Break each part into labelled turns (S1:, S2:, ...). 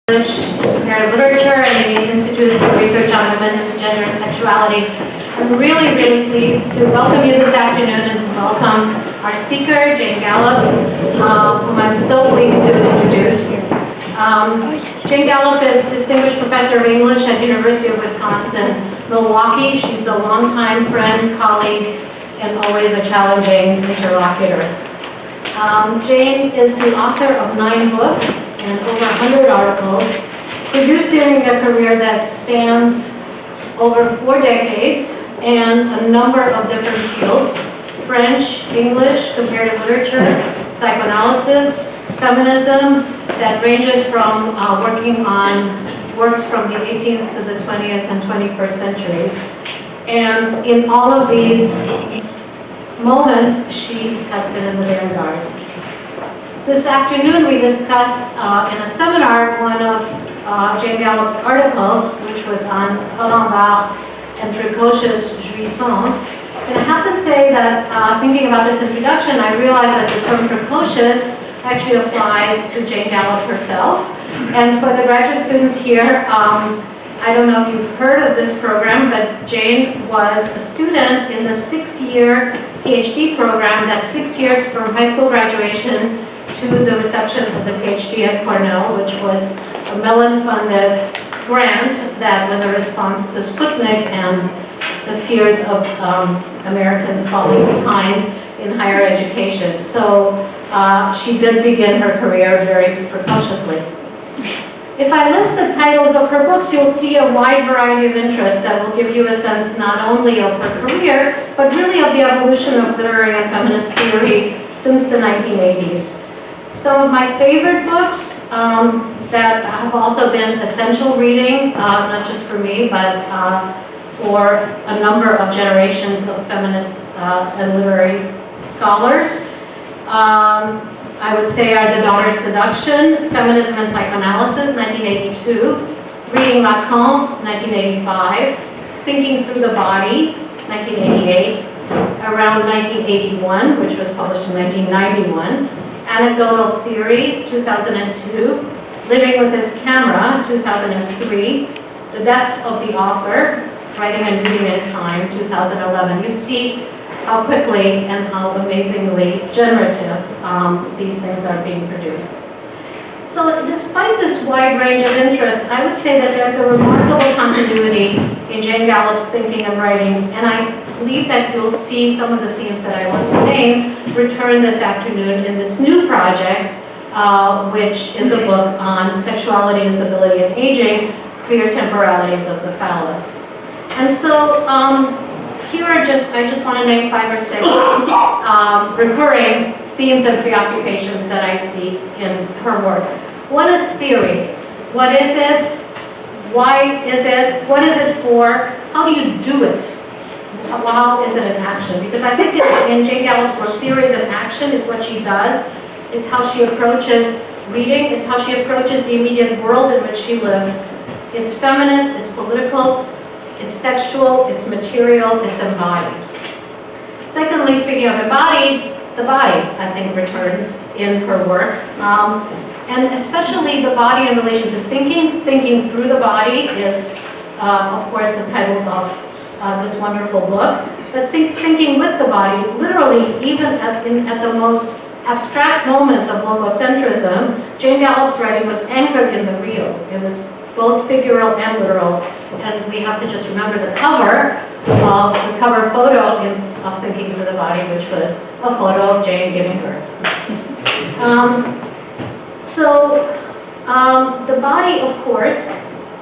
S1: Comparative Literature and the Institute for Research on Women, Gender, and Sexuality. I'm really, really pleased to welcome you this afternoon and to welcome our speaker, Jane Gallop, whom I'm so pleased to introduce. Jane Gallop is Distinguished Professor of English at University of Wisconsin, Milwaukee. She's a longtime friend, colleague, and always a challenging interlocutor. Jane is the author of 9 books and over 100 articles, produced during a career that spans over 4 decades and a number of different fields: French, English, comparative literature, psychoanalysis, feminism, that ranges from working on works from the 18th to the 20th and 21st centuries. And in all of these moments, she has been in the vanguard. This afternoon, we discussed in a seminar one of Jane Gallop's articles, which was on Paralyzed and precocious jouissance. And I have to say that thinking about this introduction, I realized that the term precocious actually applies to Jane Gallop herself. And for the graduate students here, I don't know if you've heard of this program, but Jane was a student in the 6-year PhD program. That's 6 years from high school graduation to the reception of the PhD at Cornell, which was a Mellon-funded grant that was a response to Sputnik and the fears of Americans falling behind in higher education. So she did begin her career very precociously. If I list the titles of her books, you'll see a wide variety of interests that will give you a sense not only of her career, but really of the evolution of literary and feminist theory since the 1980s. Some of my favorite books that have also been essential reading, not just for me, but for a number of generations of feminist and literary scholars, I would say are The Daughter's Seduction, Feminism and Psychoanalysis, 1982, Reading Lacan, 1985, Thinking Through the Body, 1988, around 1981, which was published in 1991, Anecdotal Theory, 2002, Living with His Camera, 2003, The Death of the Author, Writing and Reading in Time, 2011. You see how quickly and how amazingly generative these things are being produced. So despite this wide range of interests, I would say that there's a remarkable continuity in Jane Gallop's thinking and writing, and I believe that you'll see some of the themes that I want to name return this afternoon in this new project, which is a book on sexuality, disability, and aging, Queer Temporalities of the Phallus. And so here are I just want to name 5 or 6 recurring themes and preoccupations that I see in her work. One is theory. What is it? Why is it? What is it for? How do you do it? How is it an action? Because I think in Jane Gallop's work, theory is an action. It's what she does. It's how she approaches reading. It's how she approaches the immediate world in which she lives. It's feminist, it's political, it's textual, it's material, it's embodied. Secondly, speaking of embodied, the body, I think, returns in her work. And especially the body in relation to thinking. Thinking Through the Body is, of course, the title of this wonderful book. But thinking with the body, literally, even at the most abstract moments of logocentrism, Jane Gallop's writing was anchored in the real. It was both figural and literal. And we have to just remember the cover photo of Thinking Through the Body, which was a photo of Jane giving birth. The body, of course,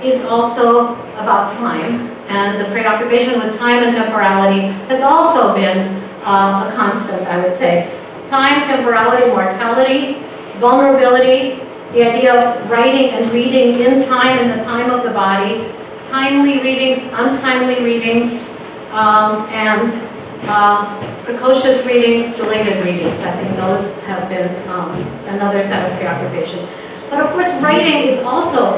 S1: is also about time, and the preoccupation with time and temporality has also been a constant, I would say. Time, temporality, mortality, vulnerability, the idea of writing and reading in time, in the time of the body, timely readings, untimely readings, and precocious readings, delayed readings. I think those have been another set of preoccupation. But of course, writing is also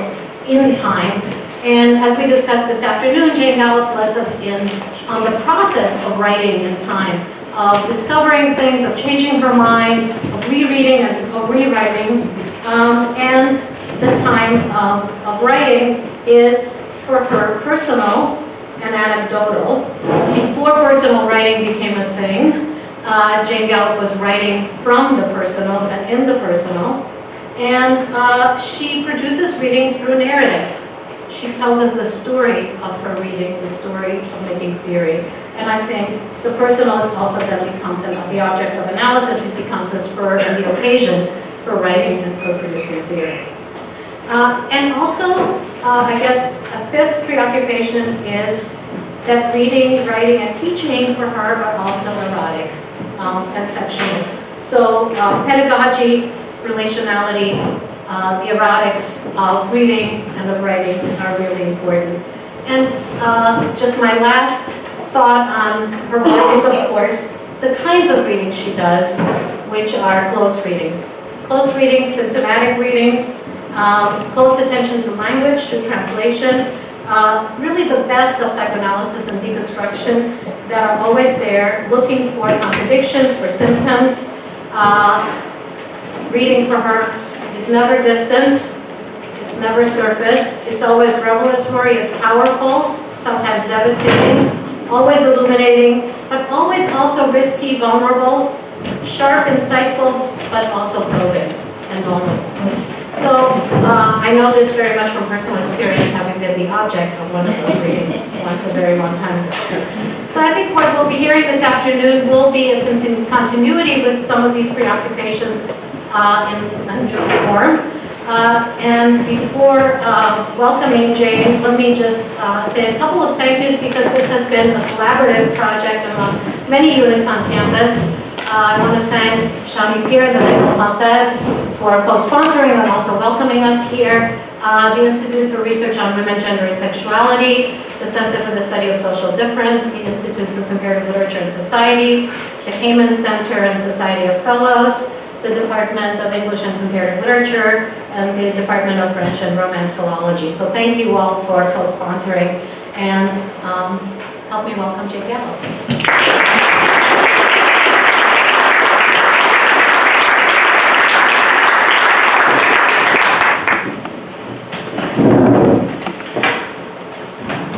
S1: in time. And as we discussed this afternoon, Jane Gallop lets us in on the process of writing in time, of discovering things, of changing her mind, of rereading and of rewriting. And the time of writing is for her personal and anecdotal. Before personal writing became a thing, Jane Gallop was writing from the personal and in the personal. And she produces reading through narrative. She tells us the story of her readings, the story of making theory. And I think the personal is also then becomes the object of analysis. It becomes the spur and the occasion for writing and for producing theory. And also, I guess a fifth preoccupation is that reading, writing, and teaching for her are also erotic and sexual. So pedagogy, relationality, the erotics of reading and of writing are really important. And just my last thought on her book is, of course, the kinds of readings she does, which are close readings. Close readings, symptomatic readings, close attention to language, to translation, really the best of psychoanalysis and deconstruction that are always there, looking for contradictions, for symptoms. Reading for her is never distant, it's never surface, it's always revelatory, it's powerful, sometimes devastating, always illuminating, but always also risky, vulnerable, sharp, insightful, but also probing and vulnerable. So I know this very much from personal experience, having been the object of one of those readings once a very long time ago. So I think what we'll be hearing this afternoon will be a continuity with some of these preoccupations in a new form. And before welcoming Jane, let me just say a couple of thank yous, because this has been a collaborative project among many units on campus. I want to thank Shani Pierre and the Maison Française for co-sponsoring and also welcoming us here. The Institute for Research on Women, Gender, and Sexuality, the Center for the Study of Social Difference, the Institute for Comparative Literature and Society, the Kamen Center and Society of Fellows, the Department of English and Comparative Literature, and the Department of French and Romance Philology. So thank you all for co-sponsoring, and help me welcome Jane Gallop.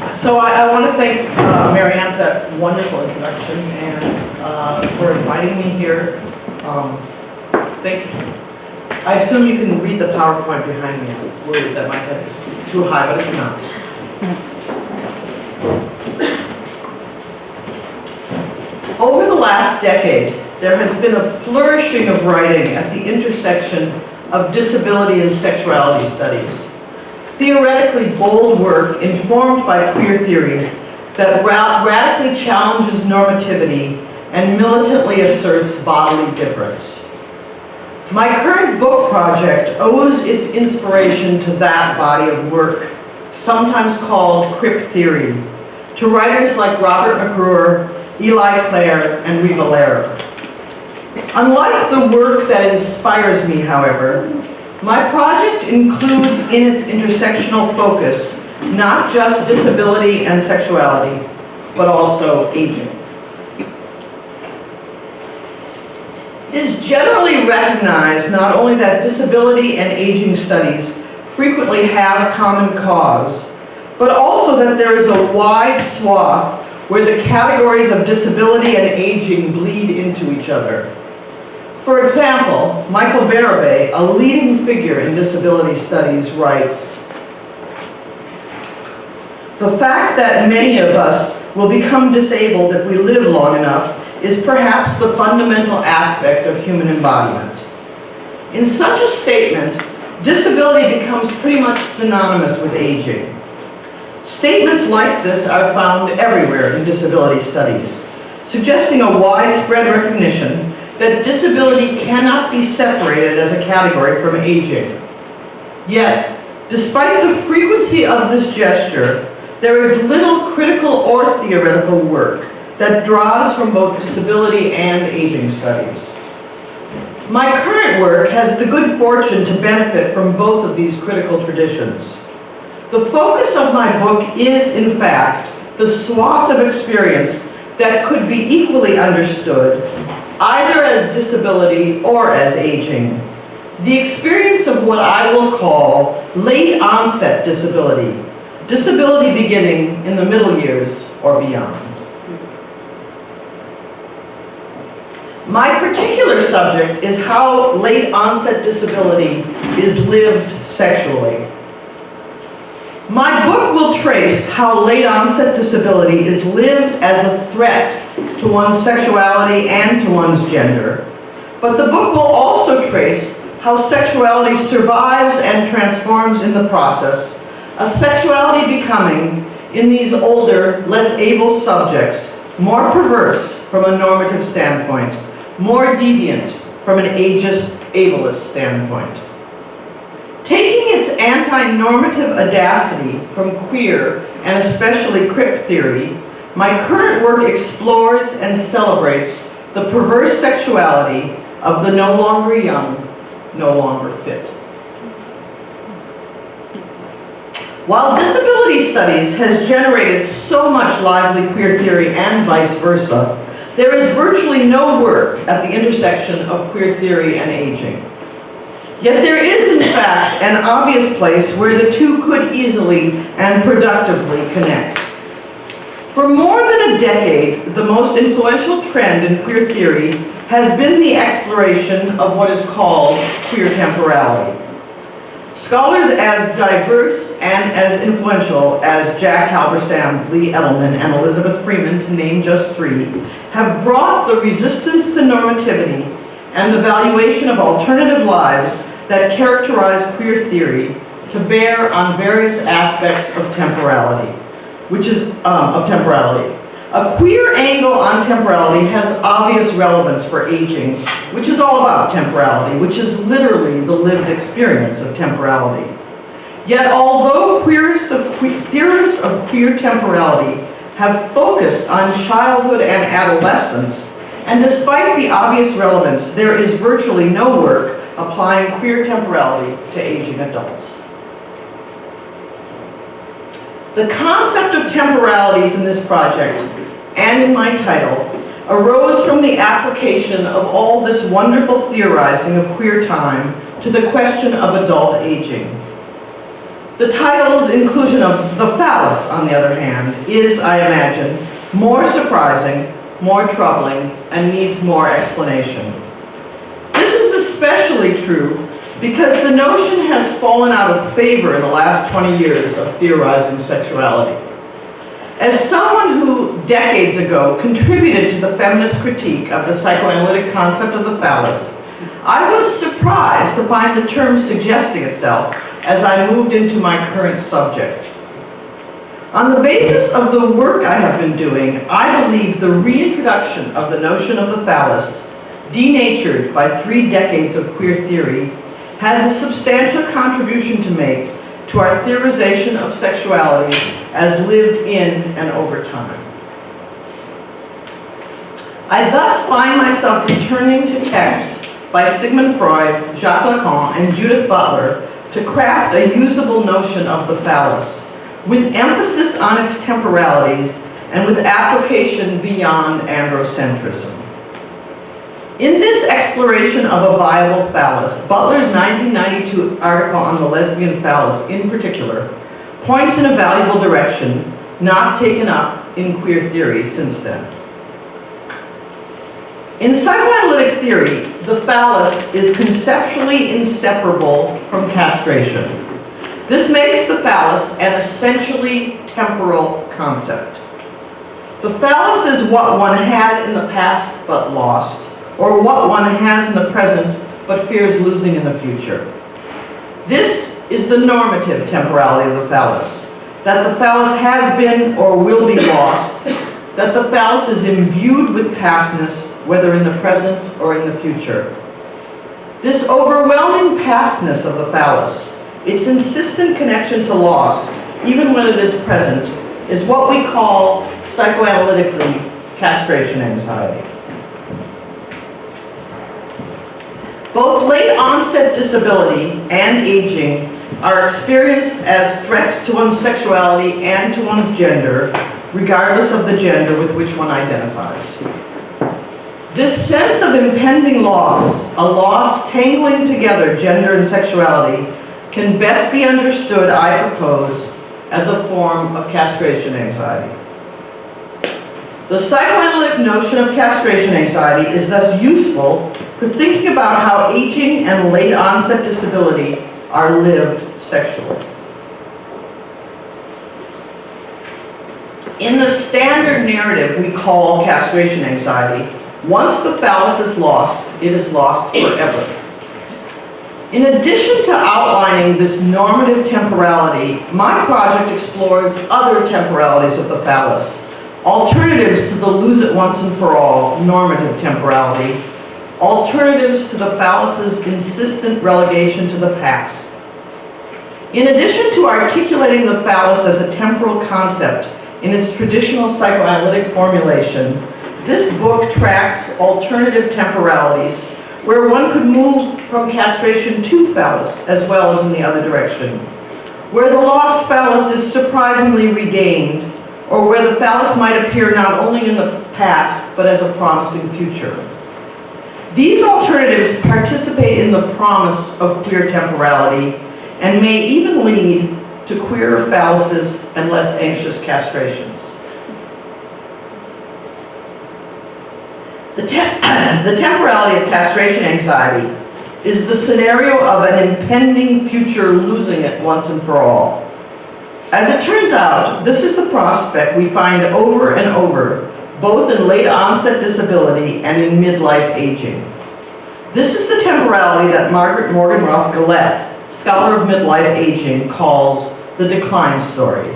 S2: So I want to thank Marianne for that wonderful introduction and for inviting me here. Thank you. I assume you can read the PowerPoint behind me. I was worried that my head was too high, but it's not. Over the last decade, there has been a flourishing of writing at the intersection of disability and sexuality studies. Theoretically bold work informed by queer theory that radically challenges normativity and militantly asserts bodily difference. My current book project owes its inspiration to that body of work, sometimes called crip theory, to writers like Robert McCrure, Eli Clare, and Rivalera. Unlike the work that inspires me, however, my project includes in its intersectional focus not just disability and sexuality, but also aging. It is generally recognized not only that disability and aging studies frequently have common cause, but also that there is a wide swath where the categories of disability and aging bleed into each other. For example, Michael Barabay, a leading figure in disability studies, writes, "The fact that many of us will become disabled if we live long enough is perhaps the fundamental aspect of human embodiment." In such a statement, disability becomes pretty much synonymous with aging. Statements like this are found everywhere in disability studies, suggesting a widespread recognition that disability cannot be separated as a category from aging. Yet, despite the frequency of this gesture, there is little critical or theoretical work that draws from both disability and aging studies. My current work has the good fortune to benefit from both of these critical traditions. The focus of my book is, in fact, the swath of experience that could be equally understood either as disability or as aging. the experience of what I will call late onset disability, disability beginning in the middle years or beyond. My particular subject is how late onset disability is lived sexually. My book will trace how late onset disability is lived as a threat to one's sexuality and to one's gender, but the book will also trace how sexuality survives and transforms in the process, a sexuality becoming, in these older, less able subjects, more perverse from a normative standpoint, more deviant from an ageist, ableist standpoint. Taking its anti-normative audacity from queer and especially crip theory, my current work explores and celebrates the perverse sexuality of the no longer young, no longer fit. While disability studies has generated so much lively queer theory and vice versa, there is virtually no work at the intersection of queer theory and aging. Yet there is, in fact, an obvious place where the two could easily and productively connect. For more than a decade, the most influential trend in queer theory has been the exploration of what is called queer temporality. Scholars as diverse and as influential as Jack Halberstam, Lee Edelman, and Elizabeth Freeman, to name just three, have brought the resistance to normativity and the valuation of alternative lives that characterize queer theory to bear on various aspects of temporality, A queer angle on temporality has obvious relevance for aging, which is all about temporality, which is literally the lived experience of temporality. Yet although theorists of queer temporality have focused on childhood and adolescence, and despite the obvious relevance, there is virtually no work applying queer temporality to aging adults. The concept of temporalities in this project, and in my title, arose from the application of all this wonderful theorizing of queer time to the question of adult aging. The title's inclusion of the phallus, on the other hand, is, I imagine, more surprising, more troubling, and needs more explanation. This is especially true because the notion has fallen out of favor in the last 20 years of theorizing sexuality. As someone who, decades ago, contributed to the feminist critique of the psychoanalytic concept of the phallus, I was surprised to find the term suggesting itself as I moved into my current subject. On the basis of the work I have been doing, I believe the reintroduction of the notion of the phallus, denatured by 3 decades of queer theory, has a substantial contribution to make to our theorization of sexuality as lived in and over time. I thus find myself returning to texts by Sigmund Freud, Jacques Lacan, and Judith Butler to craft a usable notion of the phallus, with emphasis on its temporalities and with application beyond androcentrism. In this exploration of a viable phallus, Butler's 1992 article on the lesbian phallus in particular points in a valuable direction, not taken up in queer theory since then. In psychoanalytic theory, the phallus is conceptually inseparable from castration. This makes the phallus an essentially temporal concept. The phallus is what one had in the past but lost, or what one has in the present but fears losing in the future. This is the normative temporality of the phallus, that the phallus has been or will be lost, that the phallus is imbued with pastness, whether in the present or in the future. This overwhelming pastness of the phallus, its insistent connection to loss, even when it is present, is what we call psychoanalytically castration anxiety. Both late onset disability and aging are experienced as threats to one's sexuality and to one's gender, regardless of the gender with which one identifies. This sense of impending loss, a loss tangling together gender and sexuality, can best be understood, I propose, as a form of castration anxiety. The psychoanalytic notion of castration anxiety is thus useful for thinking about how aging and late onset disability are lived sexually. In the standard narrative we call castration anxiety, once the phallus is lost, it is lost forever. In addition to outlining this normative temporality, my project explores other temporalities of the phallus, alternatives to the lose it once and for all normative temporality, alternatives to the phallus's insistent relegation to the past. In addition to articulating the phallus as a temporal concept in its traditional psychoanalytic formulation, this book tracks alternative temporalities where one could move from castration to phallus as well as in the other direction, where the lost phallus is surprisingly regained, or where the phallus might appear not only in the past but as a promising future. These alternatives participate in the promise of queer temporality and may even lead to queerer phalluses and less anxious castrations. The temporality of castration anxiety is the scenario of an impending future losing it once and for all. As it turns out, this is the prospect we find over and over, both in late onset disability and in midlife aging. This is the temporality that Margaret Morgan Roth Gallop, scholar of midlife aging, calls the decline story.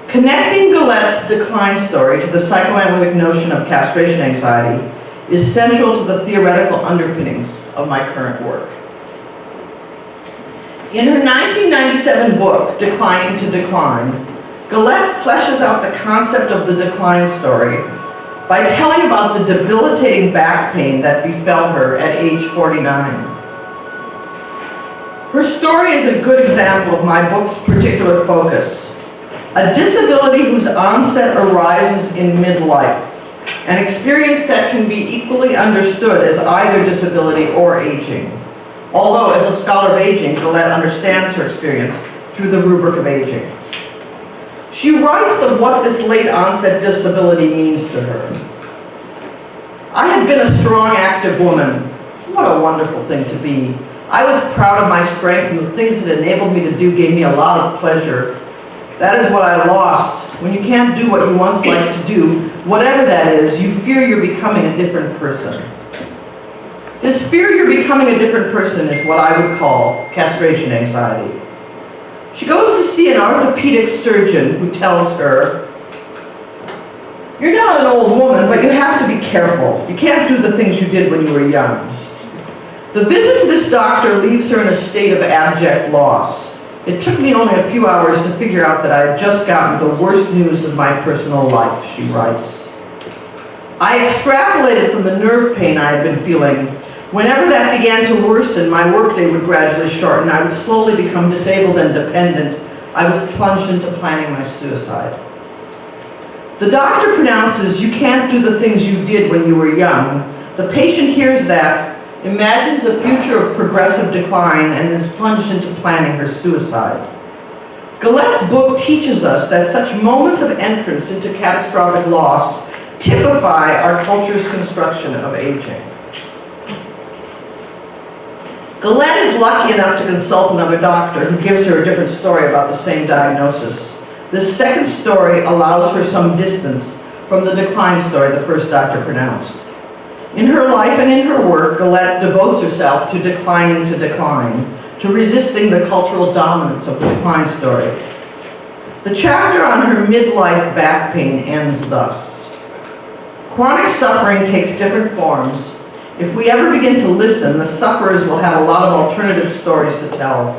S2: Connecting Gallett's decline story to the psychoanalytic notion of castration anxiety is central to the theoretical underpinnings of my current work. In her 1997 book, Declining to Decline, Gallop fleshes out the concept of the decline story by telling about the debilitating back pain that befell her at age 49. Her story is a good example of my book's particular focus, a disability whose onset arises in midlife, an experience that can be equally understood as either disability or aging. Although, as a scholar of aging, Gallop understands her experience through the rubric of aging. She writes of what this late onset disability means to her. I had been a strong, active woman. What a wonderful thing to be. I was proud of my strength, and the things it enabled me to do gave me a lot of pleasure. That is what I lost. When you can't do what you once liked to do, whatever that is, you fear you're becoming a different person. This fear you're becoming a different person is what I would call castration anxiety. She goes to see an orthopedic surgeon who tells her, "You're not an old woman, but you have to be careful. You can't do the things you did when you were young." The visit to this doctor leaves her in a state of abject loss. It took me only a few hours to figure out that I had just gotten the worst news of my personal life, she writes. I extrapolated from the nerve pain I had been feeling. Whenever that began to worsen, my workday would gradually shorten. I would slowly become disabled and dependent. I was plunged into planning my suicide. The doctor pronounces, "You can't do the things you did when you were young." The patient hears that, imagines a future of progressive decline, and is plunged into planning her suicide. Gallett's book teaches us that such moments of entrance into catastrophic loss typify our culture's construction of aging. Gallett is lucky enough to consult another doctor who gives her a different story about the same diagnosis. This second story allows her some distance from the decline story the first doctor pronounced. In her life and in her work, Gallett devotes herself to declining to decline, to resisting the cultural dominance of the decline story. The chapter on her midlife back pain ends thus. Chronic suffering takes different forms. If we ever begin to listen, the sufferers will have a lot of alternative stories to tell.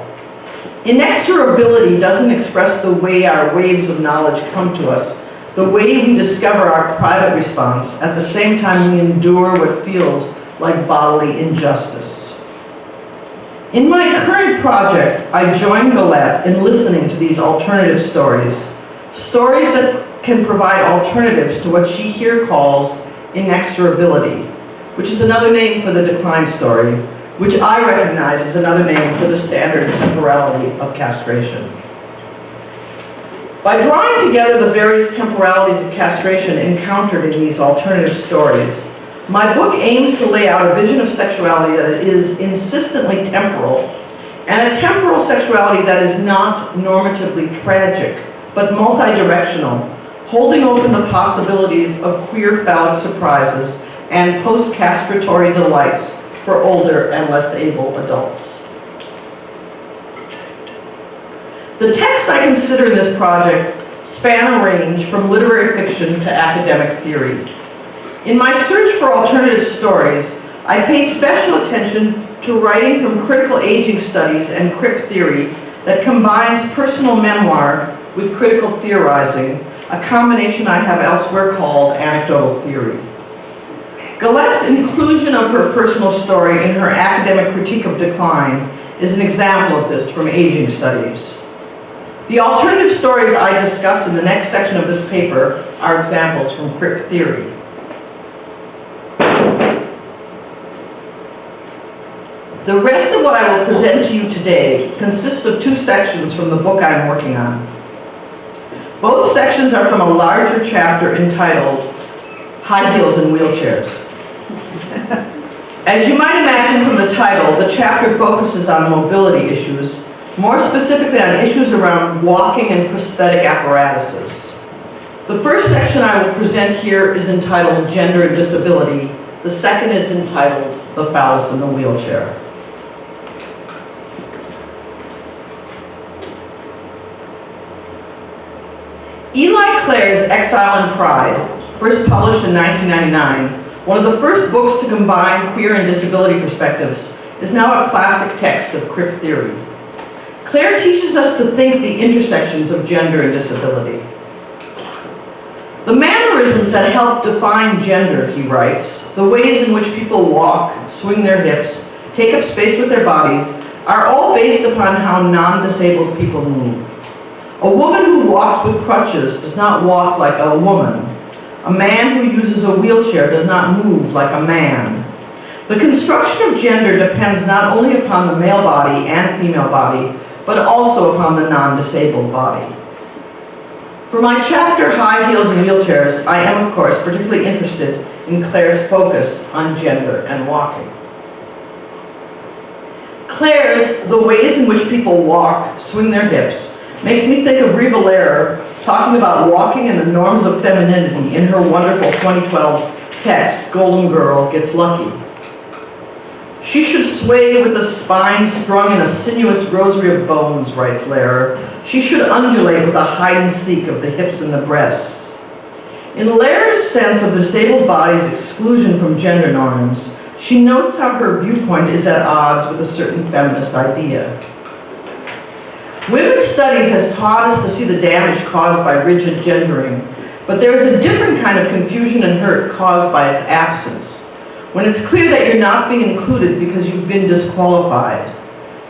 S2: Inexorability doesn't express the way our waves of knowledge come to us, the way we discover our private response at the same time we endure what feels like bodily injustice. In my current project, I join Gallop in listening to these alternative stories, stories that can provide alternatives to what she here calls inexorability, which is another name for the decline story, which I recognize as another name for the standard temporality of castration. By drawing together the various temporalities of castration encountered in these alternative stories, my book aims to lay out a vision of sexuality that is insistently temporal, and a temporal sexuality that is not normatively tragic, but multi-directional, holding open the possibilities of queer phallic surprises and post-castratory delights for older and less able adults. The texts I consider in this project span a range from literary fiction to academic theory. In my search for alternative stories, I pay special attention to writing from critical aging studies and crip theory that combines personal memoir with critical theorizing, a combination I have elsewhere called anecdotal theory. Gallett's inclusion of her personal story in her academic critique of decline is an example of this from aging studies. The alternative stories I discuss in the next section of this paper are examples from crip theory. The rest of what I will present to you today consists of two sections from the book I'm working on. Both sections are from a larger chapter entitled High Heels and Wheelchairs. As you might imagine from the title, the chapter focuses on mobility issues, more specifically on issues around walking and prosthetic apparatuses. The first section I will present here is entitled Gender and Disability. The second is entitled The Phallus in the Wheelchair. Eli Clare's Exile and Pride, first published in 1999, one of the first books to combine queer and disability perspectives, is now a classic text of crip theory. Clare teaches us to think the intersections of gender and disability. The mannerisms that help define gender, he writes, the ways in which people walk, swing their hips, take up space with their bodies, are all based upon how non-disabled people move. A woman who walks with crutches does not walk like a woman. A man who uses a wheelchair does not move like a man. The construction of gender depends not only upon the male body and female body, but also upon the non-disabled body. For my chapter, High Heels and Wheelchairs, I am, of course, particularly interested in Clare's focus on gender and walking. Clare's The Ways in Which People Walk, Swing Their Hips makes me think of Rivalera talking about walking and the norms of femininity in her wonderful 2012 text, Golden Girl Gets Lucky. She should sway with a spine strung in a sinuous rosary of bones, writes Lehrer. She should undulate with a hide and seek of the hips and the breasts. In Lehrer's sense of the disabled body's exclusion from gender norms, she notes how her viewpoint is at odds with a certain feminist idea. Women's studies has taught us to see the damage caused by rigid gendering, but there is a different kind of confusion and hurt caused by its absence, when it's clear that you're not being included because you've been disqualified.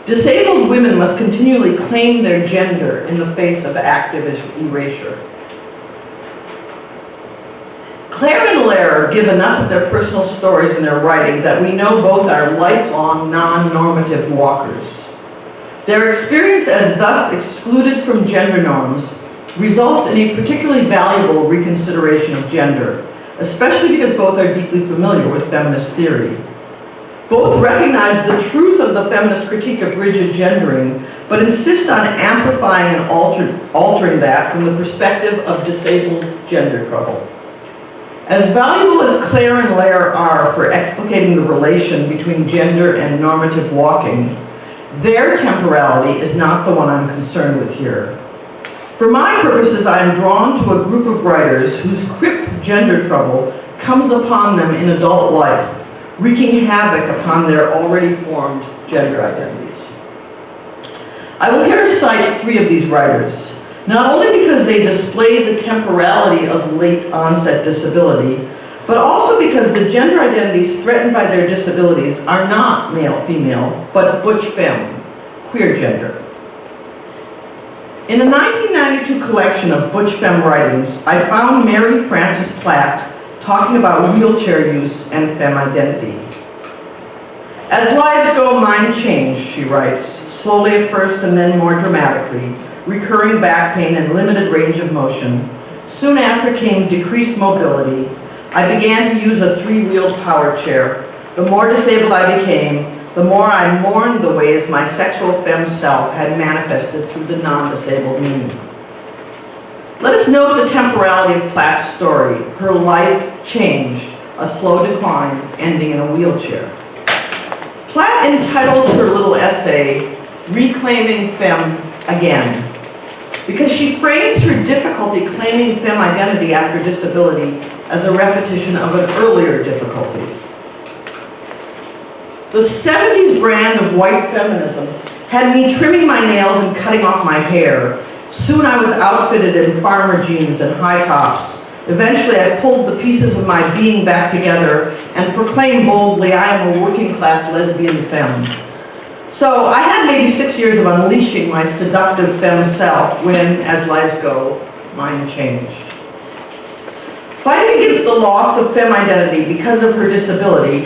S2: Disabled women must continually claim their gender in the face of active erasure. Clare and Lehrer give enough of their personal stories in their writing that we know both are lifelong, non-normative walkers. Their experience as thus excluded from gender norms results in a particularly valuable reconsideration of gender, especially because both are deeply familiar with feminist theory. Both recognize the truth of the feminist critique of rigid gendering, but insist on amplifying and altering that from the perspective of disabled gender trouble. As valuable as Clare and Lehrer are for explicating the relation between gender and normative walking, their temporality is not the one I'm concerned with here. For my purposes, I am drawn to a group of writers whose crip gender trouble comes upon them in adult life, wreaking havoc upon their already formed gender identities. I will here cite three of these writers, not only because they display the temporality of late-onset disability, but also because the gender identities threatened by their disabilities are not male-female, but butch-femme, queer gender. In a 1992 collection of butch-femme writings, I found Mary Frances Platt talking about wheelchair use and femme identity. As lives go, mine changed, she writes, slowly at first and then more dramatically, recurring back pain and limited range of motion. Soon after came decreased mobility. I began to use a 3-wheeled power chair. The more disabled I became, the more I mourned the ways my sexual femme self had manifested through the non-disabled me. Let us note the temporality of Platt's story. Her life changed, a slow decline, ending in a wheelchair. Platt entitles her little essay, Reclaiming Femme Again, because she frames her difficulty claiming femme identity after disability as a repetition of an earlier difficulty. The 70s brand of white feminism had me trimming my nails and cutting off my hair. Soon I was outfitted in farmer jeans and high tops. Eventually I pulled the pieces of my being back together and proclaimed boldly, I am a working class lesbian femme. So I had maybe 6 years of unleashing my seductive femme self when, as lives go, mine changed. Fighting against the loss of femme identity because of her disability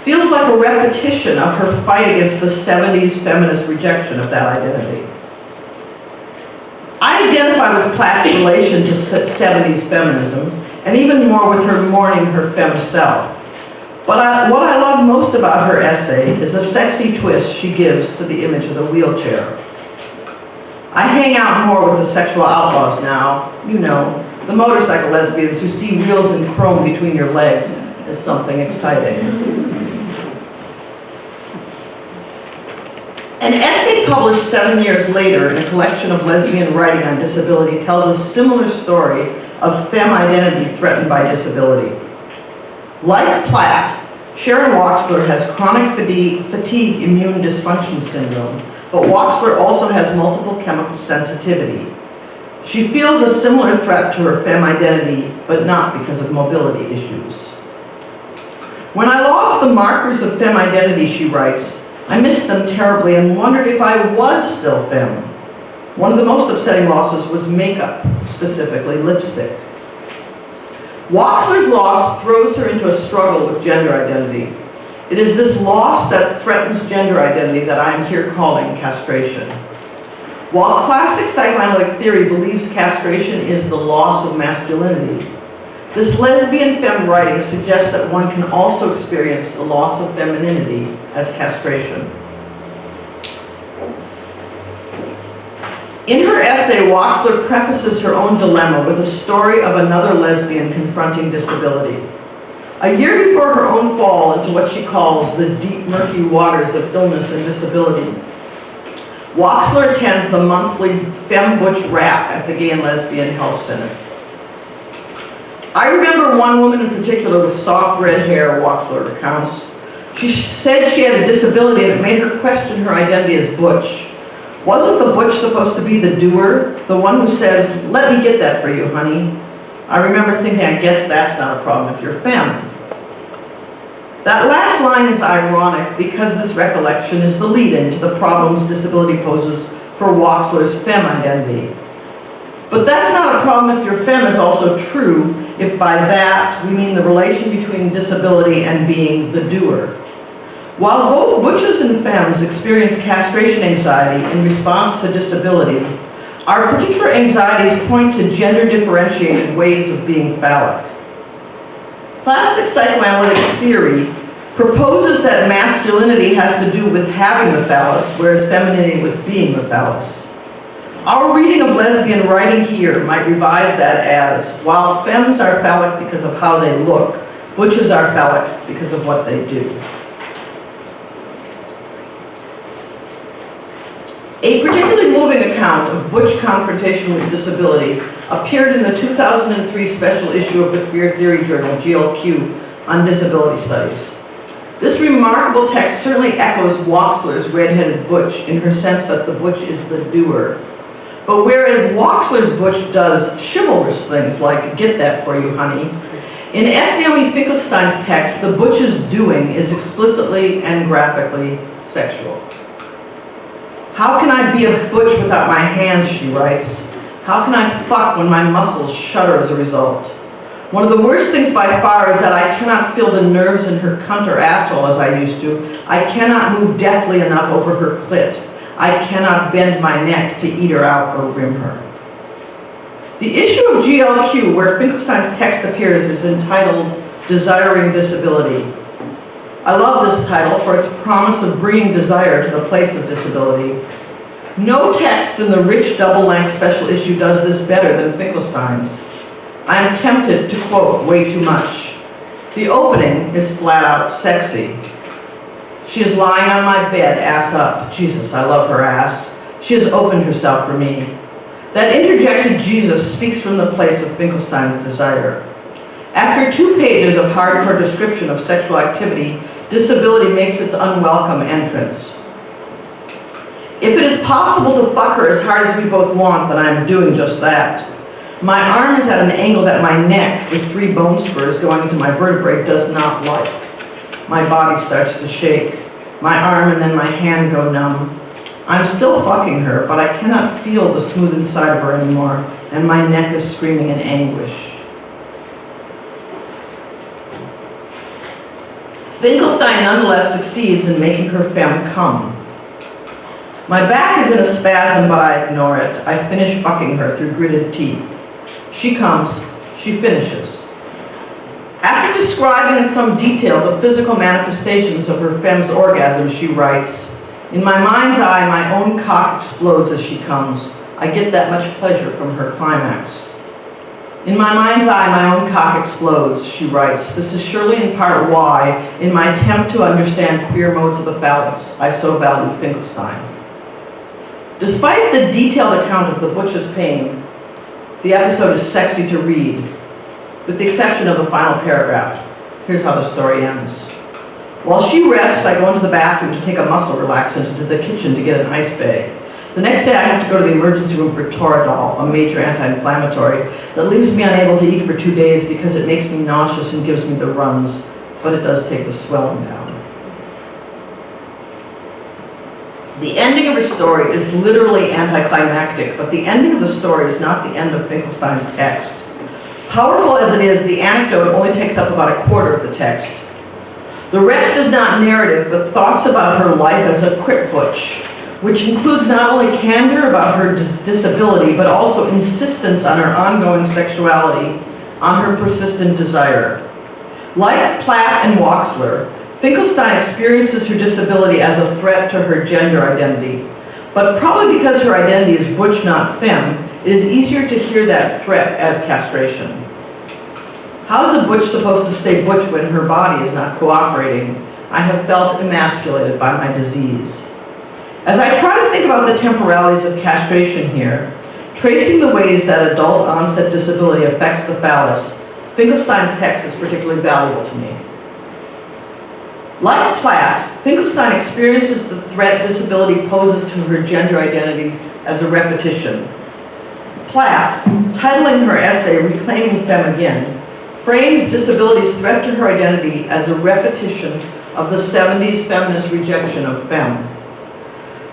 S2: feels like a repetition of her fight against the 70s feminist rejection of that identity. I identify with Platt's relation to 70s feminism, and even more with her mourning her femme self. But what I love most about her essay is the sexy twist she gives to the image of the wheelchair. I hang out more with the sexual outlaws now, you know, the motorcycle lesbians who see wheels and chrome between your legs as something exciting. An essay published 7 years later in a collection of lesbian writing on disability tells a similar story of femme identity threatened by disability. Like Platt, Sharon Waxler has chronic fatigue immune dysfunction syndrome, but Waxler also has multiple chemical sensitivity. She feels a similar threat to her femme identity, but not because of mobility issues. When I lost the markers of femme identity, she writes, I missed them terribly and wondered if I was still femme. One of the most upsetting losses was makeup, specifically lipstick. Waxler's loss throws her into a struggle with gender identity. It is this loss that threatens gender identity that I am here calling castration. While classic psychoanalytic theory believes castration is the loss of masculinity, this lesbian femme writing suggests that one can also experience the loss of femininity as castration. In her essay, Waxler prefaces her own dilemma with a story of another lesbian confronting disability. A year before her own fall into what she calls the deep, murky waters of illness and disability, Waxler attends the monthly Femme Butch Rap at the Gay and Lesbian Health Center. I remember one woman in particular with soft red hair, Waxler recounts. She said she had a disability and it made her question her identity as butch. Wasn't the butch supposed to be the doer, the one who says, let me get that for you, honey? I remember thinking, I guess that's not a problem if you're femme. That last line is ironic because this recollection is the lead-in to the problems disability poses for Waxler's femme identity. But that's not a problem if your femme is also true, if by that we mean the relation between disability and being the doer. While both butches and femmes experience castration anxiety in response to disability, our particular anxieties point to gender-differentiated ways of being phallic. Classic psychoanalytic theory proposes that masculinity has to do with having the phallus, whereas femininity with being the phallus. Our reading of lesbian writing here might revise that as, while femmes are phallic because of how they look, butches are phallic because of what they do. A particularly moving account of butch confrontation with disability appeared in the 2003 special issue of the queer theory journal, GLQ, on disability studies. This remarkable text certainly echoes Waxler's red-headed butch in her sense that the butch is the doer. But whereas Waxler's butch does chivalrous things like, get that for you, honey, in S. Naomi Finkelstein's text, the butch's doing is explicitly and graphically sexual. How can I be a butch without my hands, she writes. How can I fuck when my muscles shudder as a result? One of the worst things by far is that I cannot feel the nerves in her cunt or asshole as I used to. I cannot move deftly enough over her clit. I cannot bend my neck to eat her out or rim her. The issue of GLQ, where Finkelstein's text appears, is entitled Desiring Disability. I love this title for its promise of bringing desire to the place of disability. No text in the rich double-length special issue does this better than Finkelstein's. I am tempted to quote way too much. The opening is flat out sexy. She is lying on my bed, ass up. Jesus, I love her ass. She has opened herself for me. That interjected Jesus speaks from the place of Finkelstein's desire. After 2 pages of hardcore description of sexual activity, disability makes its unwelcome entrance. If it is possible to fuck her as hard as we both want, then I am doing just that. My arm is at an angle that my neck, with 3 bone spurs going into my vertebrae, does not like. My body starts to shake. My arm and then my hand go numb. I'm still fucking her, but I cannot feel the smooth inside of her anymore, and my neck is screaming in anguish. Finkelstein nonetheless succeeds in making her femme come. My back is in a spasm, but I ignore it. I finish fucking her through gritted teeth. She comes, she finishes. After describing in some detail the physical manifestations of her femme's orgasm, she writes, "In my mind's eye, my own cock explodes as she comes. I get that much pleasure from her climax." In my mind's eye, my own cock explodes, she writes. This is surely in part why, in my attempt to understand queer modes of the phallus, I so value Finkelstein. Despite the detailed account of the butch's pain, the episode is sexy to read, with the exception of the final paragraph. Here's how the story ends. While she rests, I go into the bathroom to take a muscle relaxant into the kitchen to get an ice bag. The next day I have to go to the emergency room for Toradol, a major anti-inflammatory that leaves me unable to eat for 2 days because it makes me nauseous and gives me the runs, but it does take the swelling down. The ending of her story is literally anticlimactic, but the ending of the story is not the end of Finkelstein's text. Powerful as it is, the anecdote only takes up about a quarter of the text. The rest is not narrative, but thoughts about her life as a crip butch, which includes not only candor about her disability, but also insistence on her ongoing sexuality, on her persistent desire. Like Platt and Wachsler, Finkelstein experiences her disability as a threat to her gender identity. But probably because her identity is butch, not femme, it is easier to hear that threat as castration. How is a butch supposed to stay butch when her body is not cooperating? I have felt emasculated by my disease. As I try to think about the temporalities of castration here, tracing the ways that adult-onset disability affects the phallus, Finkelstein's text is particularly valuable to me. Like Platt, Finkelstein experiences the threat disability poses to her gender identity as a repetition. Platt, titling her essay Reclaiming Femme Again, frames disability's threat to her identity as a repetition of the 70s feminist rejection of femme.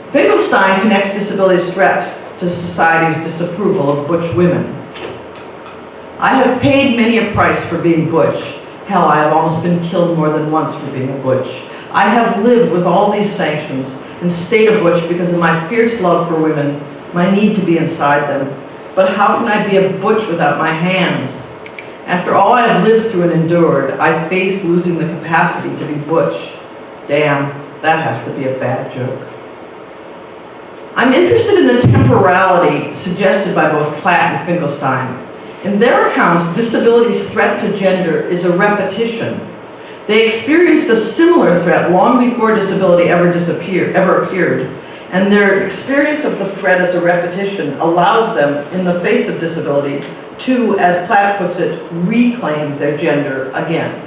S2: Finkelstein connects disability's threat to society's disapproval of butch women. I have paid many a price for being butch. Hell, I have almost been killed more than once for being a butch. I have lived with all these sanctions and stayed a butch because of my fierce love for women, my need to be inside them. But how can I be a butch without my hands? After all I have lived through and endured, I face losing the capacity to be butch. Damn, that has to be a bad joke. I'm interested in the temporality suggested by both Platt and Finkelstein. In their accounts, disability's threat to gender is a repetition. They experienced a similar threat long before disability ever appeared, and their experience of the threat as a repetition allows them, in the face of disability, to, as Platt puts it, reclaim their gender again.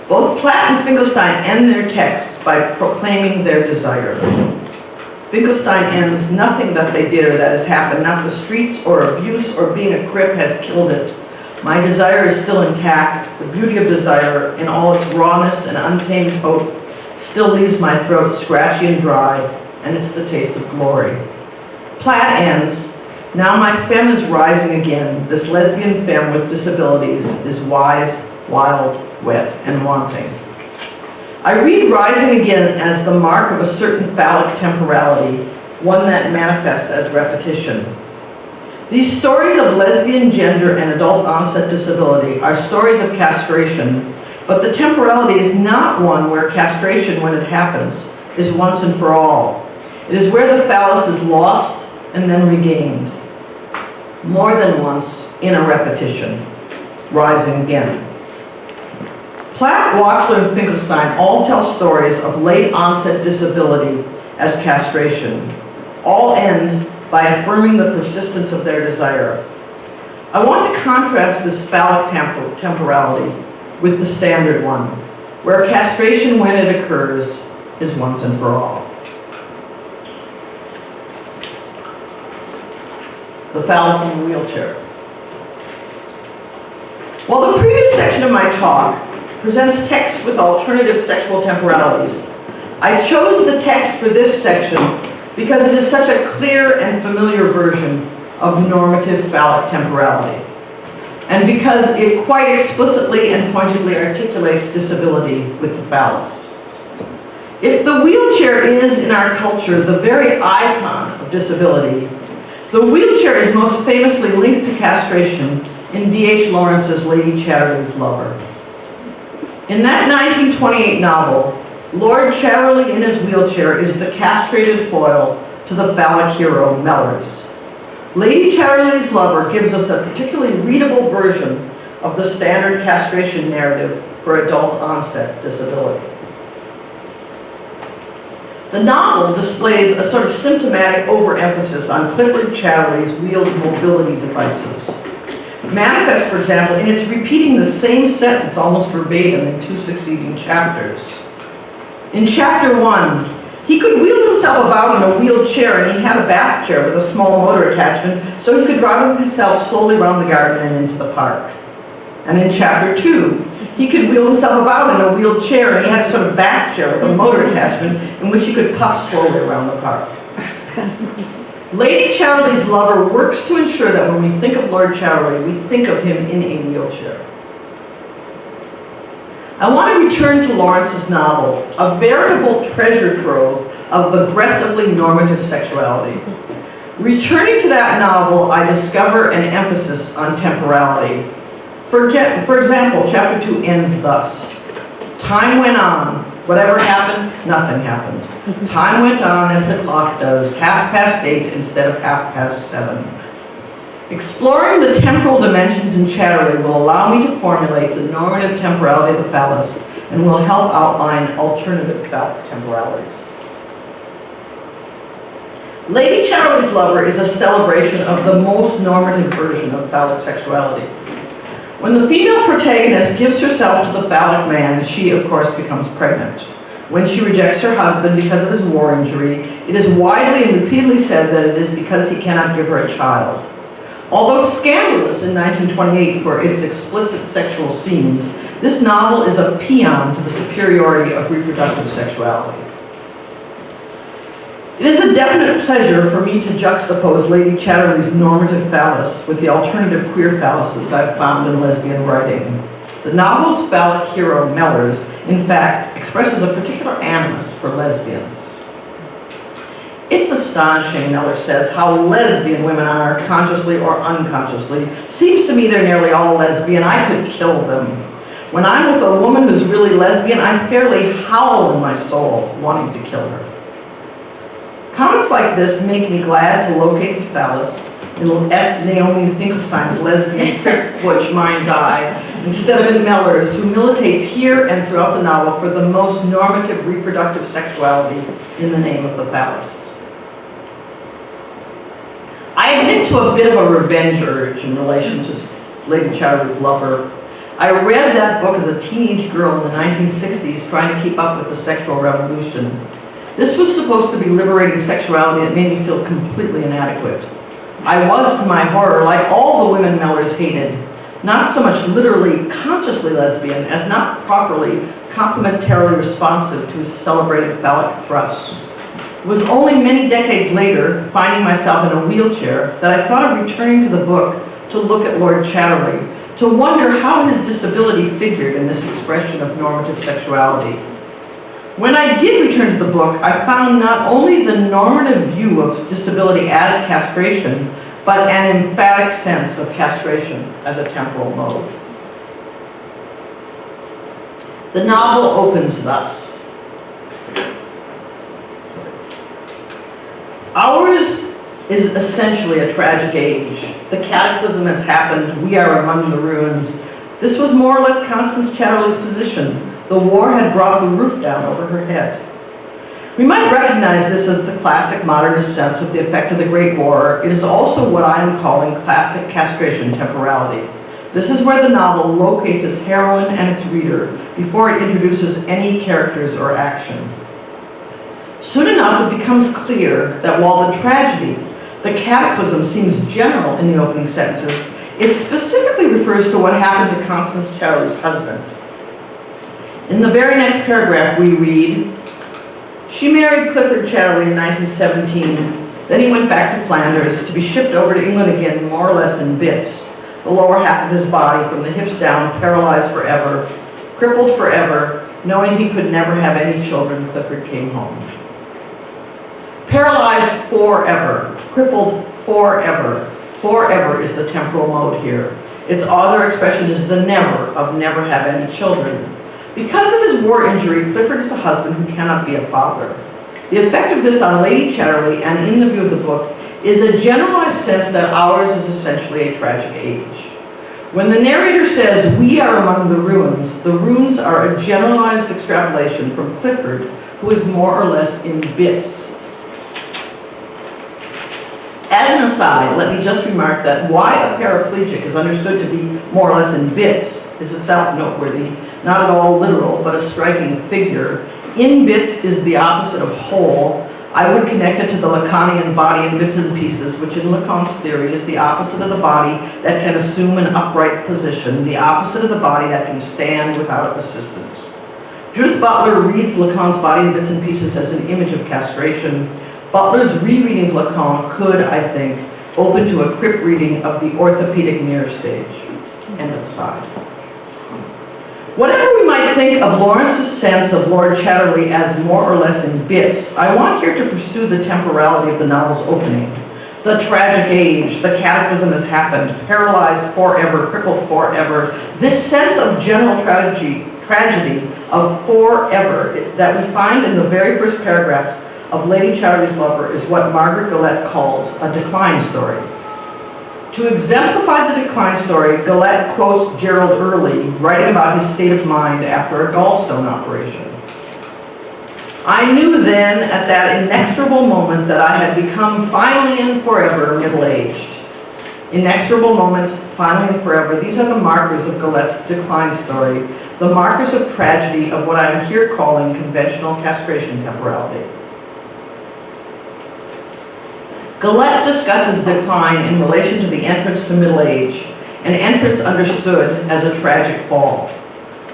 S2: Both Platt and Finkelstein end their texts by proclaiming their desire. Finkelstein ends, nothing that they did or that has happened, not the streets or abuse or being a crip has killed it. My desire is still intact. The beauty of desire, in all its rawness and untamed hope, still leaves my throat scratchy and dry, and it's the taste of glory. Platt ends, Now my femme is rising again. This lesbian femme with disabilities is wise, wild, wet, and wanting. I read rising again as the mark of a certain phallic temporality, one that manifests as repetition. These stories of lesbian gender and adult-onset disability are stories of castration, but the temporality is not one where castration, when it happens, is once and for all. It is where the phallus is lost and then regained. More than once in a repetition, rising again. Platt, Waxler, and Finkelstein all tell stories of late-onset disability as castration. All end by affirming the persistence of their desire. I want to contrast this phallic temporality with the standard one, where castration, when it occurs, is once and for all. The phallus in the wheelchair. While the previous section of my talk presents texts with alternative sexual temporalities, I chose the text for this section because it is such a clear and familiar version of normative phallic temporality, and because it quite explicitly and pointedly articulates disability with the phallus. If the wheelchair is, in our culture, the very icon of disability, the wheelchair is most famously linked to castration in D.H. Lawrence's Lady Chatterley's Lover. In that 1928 novel, Lord Chatterley in his wheelchair is the castrated foil to the phallic hero, Mellors. Lady Chatterley's Lover gives us a particularly readable version of the standard castration narrative for adult-onset disability. The novel displays a sort of symptomatic overemphasis on Clifford Chatterley's wheeled mobility devices. Manifest, for example, in its repeating the same sentence almost verbatim in 2 succeeding chapters. In chapter 1, he could wheel himself about in a wheeled chair, and he had a bath chair with a small motor attachment so he could drive himself slowly around the garden and into the park. And in chapter 2, he could wheel himself about in a wheeled chair, and he had a sort of bath chair with a motor attachment in which he could puff slowly around the park. Lady Chatterley's Lover works to ensure that when we think of Lord Chatterley, we think of him in a wheelchair. I want to return to Lawrence's novel, a veritable treasure trove of aggressively normative sexuality. Returning to that novel, I discover an emphasis on temporality. For example, chapter 2 ends thus. Time went on. Whatever happened, nothing happened. Time went on as the clock does, 8:30 instead of 7:30. Exploring the temporal dimensions in Chatterley will allow me to formulate the normative temporality of the phallus and will help outline alternative phallic temporalities. Lady Chatterley's Lover is a celebration of the most normative version of phallic sexuality. When the female protagonist gives herself to the phallic man, she, of course, becomes pregnant. When she rejects her husband because of his war injury, it is widely and repeatedly said that it is because he cannot give her a child. Although scandalous in 1928 for its explicit sexual scenes, this novel is a paean to the superiority of reproductive sexuality. It is a definite pleasure for me to juxtapose Lady Chatterley's normative phallus with the alternative queer phalluses I've found in lesbian writing. The novel's phallic hero, Mellors, in fact, expresses a particular animus for lesbians. It's astonishing, Mellors says, how lesbian women are, consciously or unconsciously. Seems to me they're nearly all lesbian. I could kill them. When I'm with a woman who's really lesbian, I fairly howl in my soul, wanting to kill her. Comments like this make me glad to locate the phallus in S. Naomi Finkelstein's lesbian crip butch mind's eye, instead of in Mellors, who militates here and throughout the novel for the most normative reproductive sexuality in the name of the phallus. I admit to a bit of a revenge urge in relation to Lady Chatterley's Lover. I read that book as a teenage girl in the 1960s trying to keep up with the sexual revolution. This was supposed to be liberating sexuality that made me feel completely inadequate. I was, to my horror, like all the women Mellors hated, not so much literally consciously lesbian as not properly complementarily responsive to his celebrated phallic thrusts. was only many decades later, finding myself in a wheelchair, that I thought of returning to the book to look at Lord Chatterley, to wonder how his disability figured in this expression of normative sexuality. When I did return to the book, I found not only the normative view of disability as castration, but an emphatic sense of castration as a temporal mode. The novel opens thus. Ours is essentially a tragic age. The cataclysm has happened. We are among the ruins. This was more or less Constance Chatterley's position. The war had brought the roof down over her head. We might recognize this as the classic modernist sense of the effect of the Great War. It is also what I am calling classic castration temporality. This is where the novel locates its heroine and its reader before it introduces any characters or action. Soon enough, it becomes clear that while the tragedy, the cataclysm, seems general in the opening sentences, it specifically refers to what happened to Constance Chatterley's husband. In the very next paragraph, we read, "She married Clifford Chatterley in 1917. Then he went back to Flanders to be shipped over to England again, more or less in bits. The lower half of his body, from the hips down, paralyzed forever, crippled forever. Knowing he could never have any children, Clifford came home." Paralyzed forever, crippled forever. Forever is the temporal mode here. Its other expression is the never, of never have any children. Because of his war injury, Clifford is a husband who cannot be a father. The effect of this on Lady Chatterley, and in the view of the book, is a generalized sense that ours is essentially a tragic age. When the narrator says, "We are among the ruins are a generalized extrapolation from Clifford, who is more or less in bits. As an aside, let me just remark that why a paraplegic is understood to be more or less in bits is itself noteworthy, not at all literal, but a striking figure. In bits is the opposite of whole. I would connect it to the Lacanian body in bits and pieces, which in Lacan's theory is the opposite of the body that can assume an upright position, the opposite of the body that can stand without assistance. Judith Butler reads Lacan's body in bits and pieces as an image of castration. Butler's rereading of Lacan could, I think, open to a crip reading of the orthopedic mirror stage. End of aside. Whatever we might think of Lawrence's sense of Lord Chatterley as more or less in bits, I want here to pursue the temporality of the novel's opening. The tragic age, the cataclysm has happened, paralyzed forever, crippled forever. This sense of general tragedy of forever that we find in the very first paragraphs of Lady Chatterley's Lover is what Margaret Gallop calls a decline story. To exemplify the decline story, Gallop quotes Gerald Early, writing about his state of mind after a gallstone operation. "I knew then, at that inexorable moment, that I had become finally and forever middle-aged." Inexorable moment, finally and forever, these are the markers of Gallop's decline story, the markers of tragedy of what I am here calling conventional castration temporality. Gallop discusses decline in relation to the entrance to middle age, an entrance understood as a tragic fall.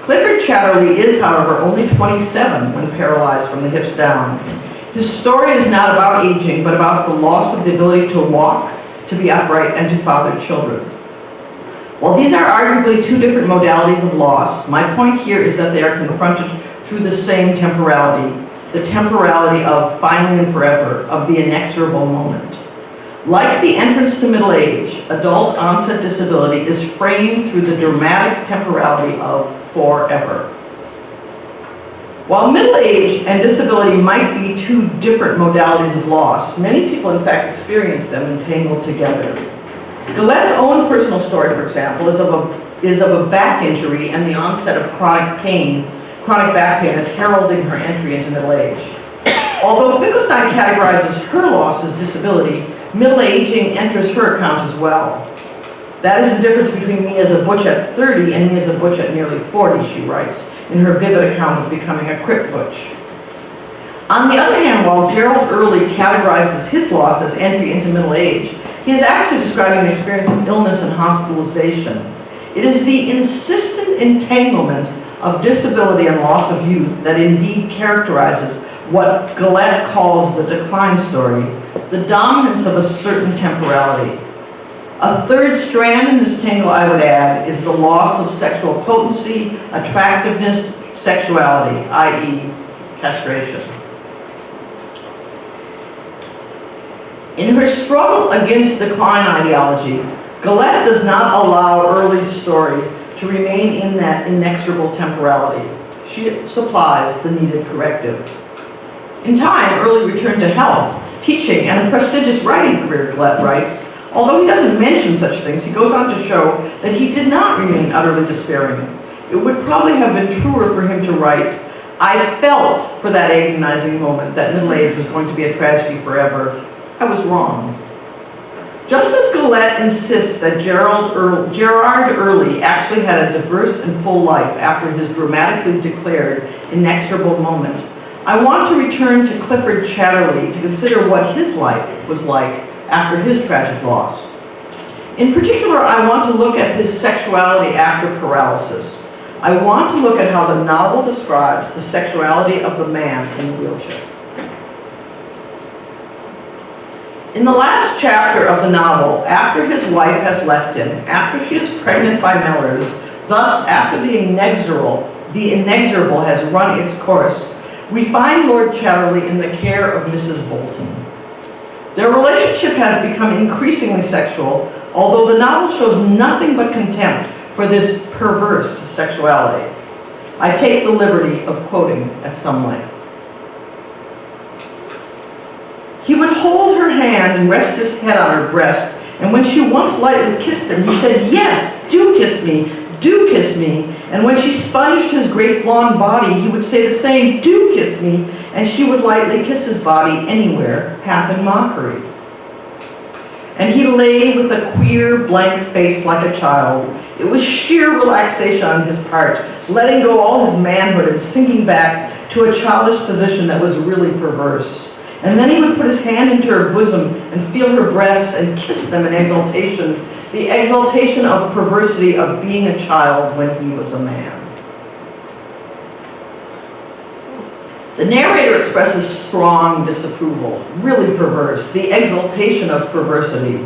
S2: Clifford Chatterley is, however, only 27 when paralyzed from the hips down. His story is not about aging, but about the loss of the ability to walk, to be upright, and to father children. While these are arguably two different modalities of loss, my point here is that they are confronted through the same temporality, the temporality of finally and forever, of the inexorable moment. Like the entrance to middle age, adult-onset disability is framed through the dramatic temporality of forever. While middle age and disability might be two different modalities of loss, many people in fact experience them entangled together. Gallep's own personal story, for example, is of a back injury and the onset of chronic back pain as heralding her entry into middle age. Although Finkelstein categorizes her loss as disability, middle aging enters her account as well. "That is the difference between me as a butch at 30 and me as a butch at nearly 40, she writes in her vivid account of becoming a crip butch. On the other hand, while Gerald Early categorizes his loss as entry into middle age, he is actually describing an experience of illness and hospitalization. It is the insistent entanglement of disability and loss of youth that indeed characterizes what Gallop calls the decline story, the dominance of a certain temporality. A third strand in this tangle, I would add, is the loss of sexual potency, attractiveness, sexuality, i.e. castration. In her struggle against decline ideology, Gallop does not allow Early's story to remain in that inexorable temporality. She supplies the needed corrective. In time, Early returned to health, teaching, and a prestigious writing career, Gallop writes. Although he doesn't mention such things, he goes on to show that he did not remain utterly despairing. It would probably have been truer for him to write, "I felt for that agonizing moment that middle age was going to be a tragedy forever. I was wrong." Just as Gallop insists that Gerard Early actually had a diverse and full life after his dramatically declared inexorable moment, I want to return to Clifford Chatterley to consider what his life was like after his tragic loss. In particular, I want to look at his sexuality after paralysis. I want to look at how the novel describes the sexuality of the man in the wheelchair. In the last chapter of the novel, after his wife has left him, after she is pregnant by Mellors, thus after the inexorable has run its course, we find Lord Chatterley in the care of Mrs. Bolton. Their relationship has become increasingly sexual, although the novel shows nothing but contempt for this perverse sexuality. I take the liberty of quoting at some length. He would hold her hand and rest his head on her breast, and when she once lightly kissed him, he said, "Yes, do kiss me, do kiss me." And when she sponged his great blonde body, he would say the same, "Do kiss me," and she would lightly kiss his body anywhere, half in mockery. And he lay with a queer, blank face like a child. It was sheer relaxation on his part, letting go all his manhood and sinking back to a childish position that was really perverse. And then he would put his hand into her bosom and feel her breasts and kiss them in exaltation, the exaltation of perversity of being a child when he was a man. The narrator expresses strong disapproval, really perverse, the exaltation of perversity.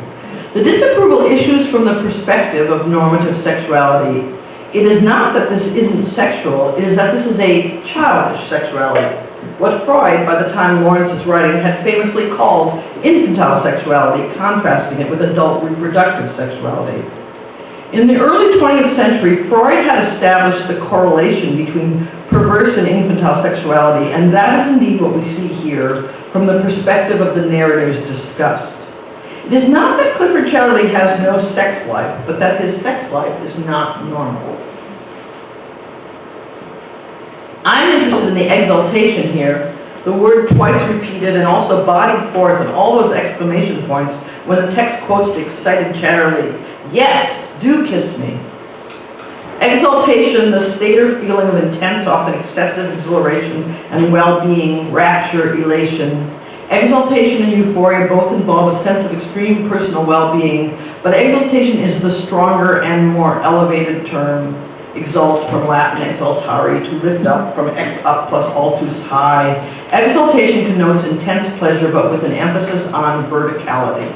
S2: The disapproval issues from the perspective of normative sexuality. It is not that this isn't sexual, it is that this is a childish sexuality. What Freud, by the time Lawrence is writing, had famously called infantile sexuality, contrasting it with adult reproductive sexuality. In the early 20th century, Freud had established the correlation between perverse and infantile sexuality, and that is indeed what we see here from the perspective of the narrator's disgust. It is not that Clifford Chatterley has no sex life, but that his sex life is not normal. I'm interested in the exaltation here, the word twice repeated and also bodied forth in all those exclamation points when the text quotes the excited Chatterley, "Yes, do kiss me." Exaltation, the state or feeling of intense, often excessive exhilaration and well-being, rapture, elation. Exaltation and euphoria both involve a sense of extreme personal well-being, but exaltation is the stronger and more elevated term. Exalt from Latin exaltare, to lift up, from ex up plus altus high. Exaltation connotes intense pleasure, but with an emphasis on verticality.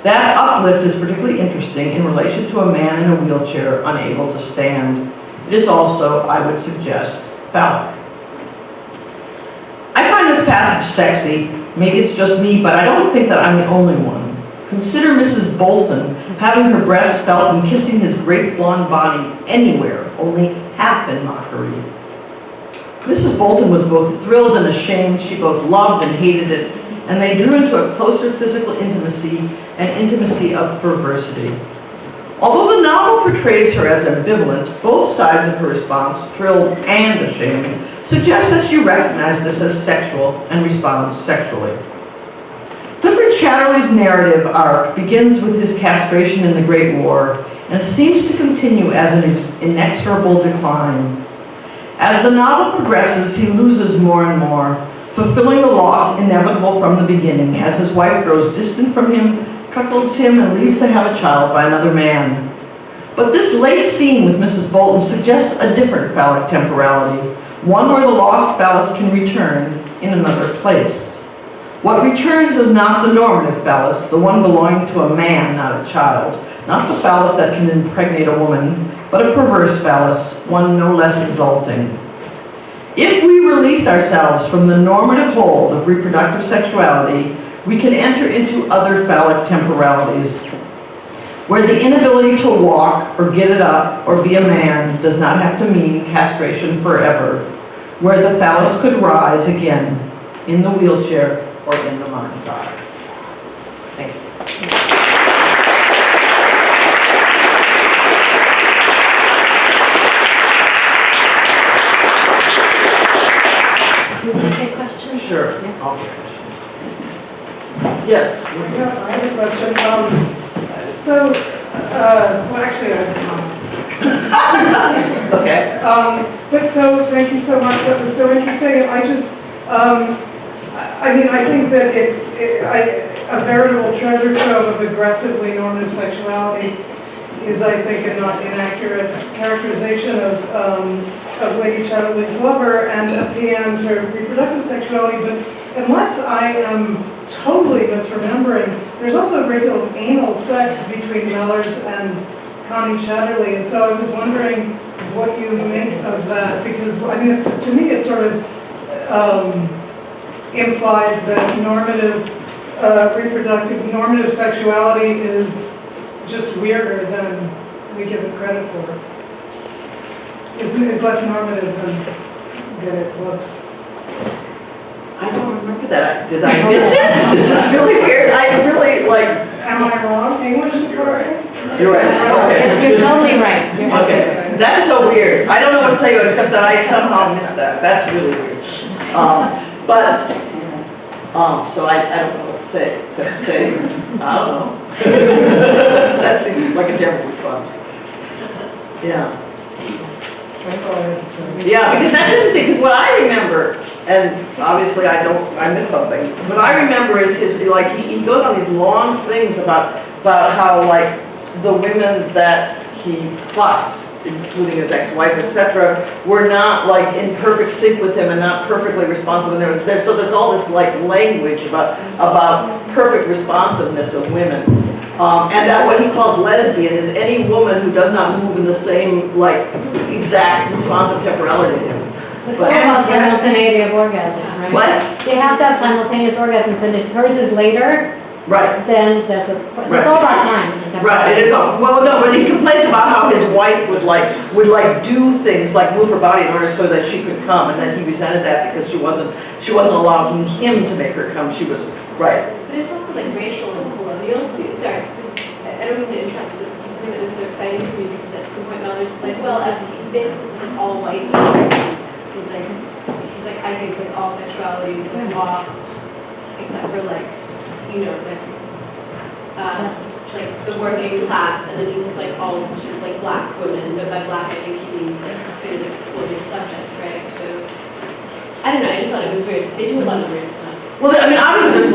S2: That uplift is particularly interesting in relation to a man in a wheelchair unable to stand. It is also, I would suggest, phallic. I find this passage sexy. Maybe it's just me, but I don't think that I'm the only one. Consider Mrs. Bolton having her breasts felt and kissing his great blonde body anywhere, only half in mockery. Mrs. Bolton was both thrilled and ashamed. She both loved and hated it, and they drew into a closer physical intimacy, an intimacy of perversity. Although the novel portrays her as ambivalent, both sides of her response, thrilled and ashamed, suggest that she recognized this as sexual and responds sexually. Clifford Chatterley's narrative arc begins with his castration in the Great War and seems to continue as an inexorable decline. As the novel progresses, he loses more and more, fulfilling the loss inevitable from the beginning as his wife grows distant from him, cuckolds him, and leaves to have a child by another man. But this late scene with Mrs. Bolton suggests a different phallic temporality, one where the lost phallus can return in another place. What returns is not the normative phallus, the one belonging to a man, not a child, not the phallus that can impregnate a woman, but a perverse phallus, one no less exalting. If we release ourselves from the normative hold of reproductive sexuality, we can enter into other phallic temporalities, where the inability to walk or get it up or be a man does not have to mean castration forever, where the phallus could rise again in the wheelchair or in the mind's eye. Thank you.
S1: You want to take questions?
S2: Sure.
S1: Yeah.
S2: I'll take questions. Yes.
S3: Yeah, I have a question. Well, actually, I have a comment.
S2: Okay.
S3: But so, thank you so much. That was so interesting. I just, I mean, I think that it's a veritable treasure trove of aggressively normative sexuality is, I think, a not inaccurate characterization of Lady Chatterley's lover and a paean to reproductive sexuality. But unless I am totally misremembering, there's also a great deal of anal sex between Mellors and Connie Chatterley, and so I was wondering what you make of that, because I mean, to me it sort of implies that normative sexuality is just weirder than we give it credit for. Is less normative than it looks.
S2: I don't remember that. Did I miss it? This is really weird. I really like.
S3: Am I wrong? English is correct?
S2: You're right. Okay.
S1: You're totally right. You're absolutely
S2: Okay.
S1: right.
S2: That's so weird. I don't know what to tell you except that I somehow missed that. That's really weird. So I don't know what to say except to say, I don't know. That seems like a terrible response. Yeah.
S3: That's all I have to say.
S2: Yeah, because that's interesting, because what I remember, and obviously I missed something, what I remember is he goes on these long things about how, like, the women that he fucked, including his ex-wife, etc., were not, like, in perfect sync with him and not perfectly responsive. And so there's all this, like, language about perfect responsiveness of women. And that what he calls lesbian is any woman who does not move in the same, like, exact responsive temporality to him.
S1: It's all about simultaneity of orgasm, right?
S2: What?
S1: They have to have simultaneous orgasms, and if hers is later,
S2: Right.
S1: then that's a, so
S2: Right.
S1: it's all about time.
S2: Right, it is, well, no, but he complains about how his wife would do things, like move her body in order so that she could come, and then he resented that because she wasn't allowing him to make her come, she was, right.
S4: But it's also like racial and colonial too. Sorry, I don't mean to interrupt, but it's just something that was so exciting to me because at some point Mellors was like, well, basically this is like all white people. He's like, I think like all sexuality is like lost, except for like, you know, like the working class, and then he says like all sort of like black women, but by black I think he means like kind of a colonial subject, right? So I don't know, I just thought it was weird. They do a lot of weird stuff.
S2: Well, I mean, obviously there's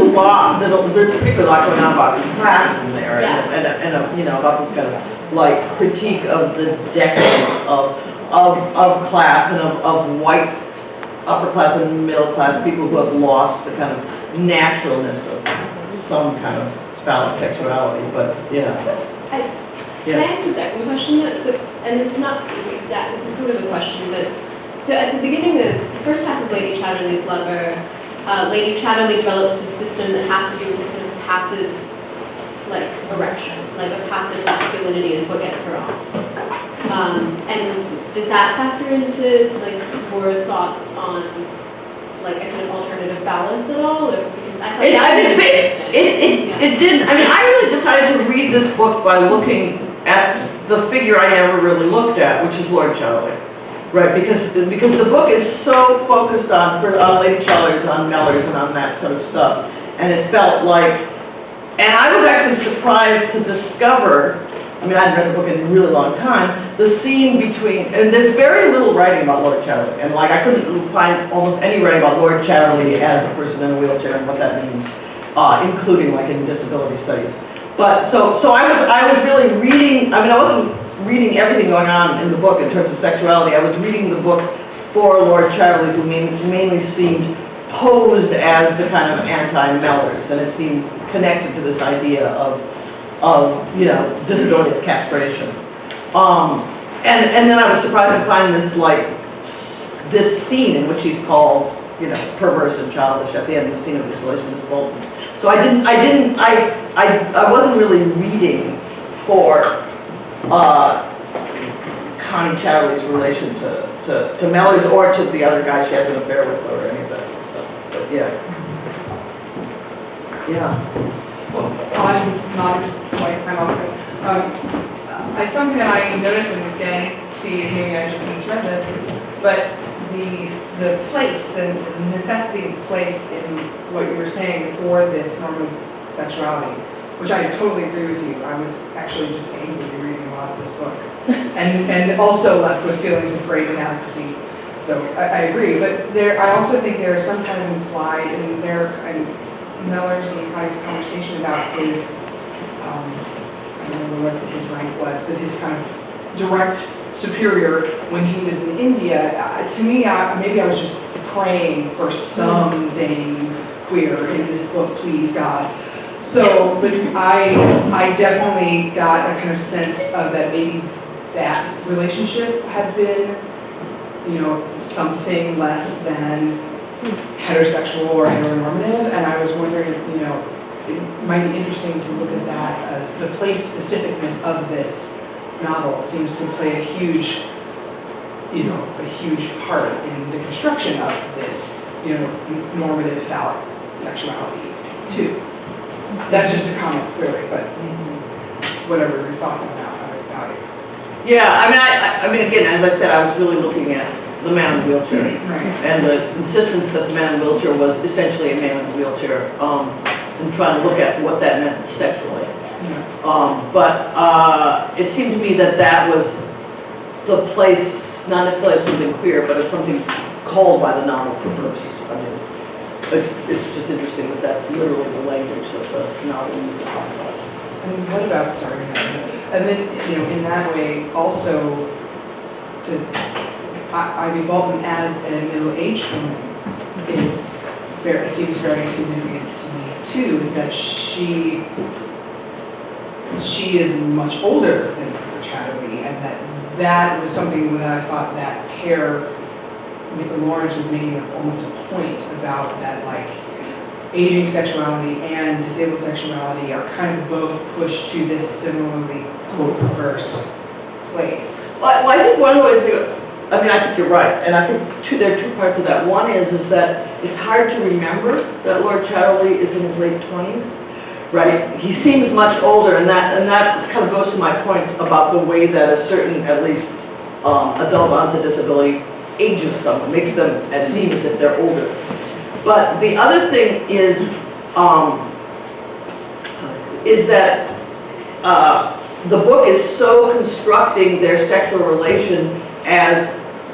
S2: particularly a lot going on about class in there,
S4: Yeah.
S2: and you know, about this kind of like critique of the decades of class and of white upper class and middle class people who have lost the kind of naturalness of some kind of phallic sexuality, but yeah.
S4: Can I ask a second question though? So, and this is not exact, this is sort of a question, but so at the beginning of the first half of Lady Chatterley's Lover, Lady Chatterley develops this system that has to do with the kind of passive, like, erection, like a passive masculinity is what gets her off. And does that factor into, like, your thoughts on, like, a kind of alternative phallus at all? Or, because I thought that was interesting.
S2: It didn't, I mean, I really decided to read this book by looking at the figure I never really looked at, which is Lord Chatterley. Right, because the book is so focused on Lady Chatterley's, on Mellors, and on that sort of stuff, and it felt like, and I was actually surprised to discover, I mean, I hadn't read the book in a really long time, the scene between, and there's very little writing about Lord Chatterley, and like I couldn't find almost any writing about Lord Chatterley as a person in a wheelchair and what that means, including like in disability studies. But so I was really reading, I mean, I wasn't reading everything going on in the book in terms of sexuality. I was reading the book for Lord Chatterley, who mainly seemed posed as the kind of anti-Mellors, and it seemed connected to this idea of disability as castration. And then I was surprised to find this this scene in which he's called, perverse and childish at the end of the scene of his relation to Miss Bolton. So I wasn't really reading for Connie Chatterley's relation to Mellors or to the other guy she has an affair with or any of that sort of stuff. But yeah.
S5: Well, I'm not quite it's something that I noticed, and again, see, maybe I just misread this, but the place, the necessity of place in what you were saying for this norm of sexuality, which I totally agree with you. I was actually just angry reading a lot of this book, and also left with feelings of great inadequacy. So I agree, but I also think there is some kind of implied in there, and Mellors and Connie's conversation about his, I don't remember what his rank was, but his kind of direct superior when he was in India. To me, maybe I was just praying for something queer in this book, please God. So, but I definitely got a kind of sense of that maybe that relationship had been, something less than heterosexual or heteronormative, and I was wondering, it might be interesting to look at that as the place specificness of this novel seems to play a huge part in the construction of this, normative phallic sexuality too. That's just a comment, clearly, but whatever your thoughts on that about it.
S2: Yeah, I mean, again, as I said, I was really looking at the man in the wheelchair,
S5: Right.
S2: and the insistence that the man in the wheelchair was essentially a man in the wheelchair, and trying to look at what that meant sexually. But it seemed to me that was the place, not necessarily of something queer, but of something called by the novel perverse. I mean, it's just interesting that that's literally the language that the novel used to talk about.
S5: And what about, sorry, and then, in that way, also, to Ivy Bolton as a middle-aged woman seems very significant to me, too, is that she is much older than Chatterley, and that was something that I thought that pair, Lawrence was making almost a point about that, aging sexuality and disabled sexuality are kind of both pushed to this similarly, quote, perverse place.
S2: Well, I think one of the ways I think you're right, and I think there are two parts of that. One is that it's hard to remember that Lord Chatterley is in his late 20s, right? He seems much older, and that kind of goes to my point about the way that a certain, at least, adult-onset disability ages someone, makes them seem as if they're older. But the other thing is that the book is so constructing their sexual relation as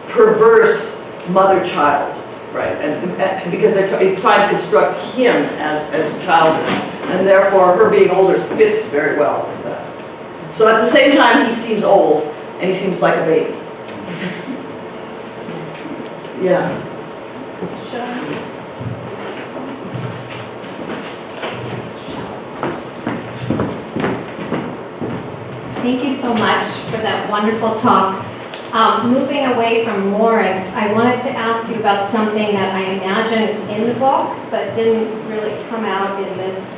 S2: perverse mother-child, right? And because they're trying to construct him as childish, and therefore her being older fits very well with that. So at the same time, he seems old, and he seems like a baby. Yeah.
S1: Thank you so much for that wonderful talk. Moving away from Lawrence, I wanted to ask you about something that I imagine is in the book, but didn't really come out in this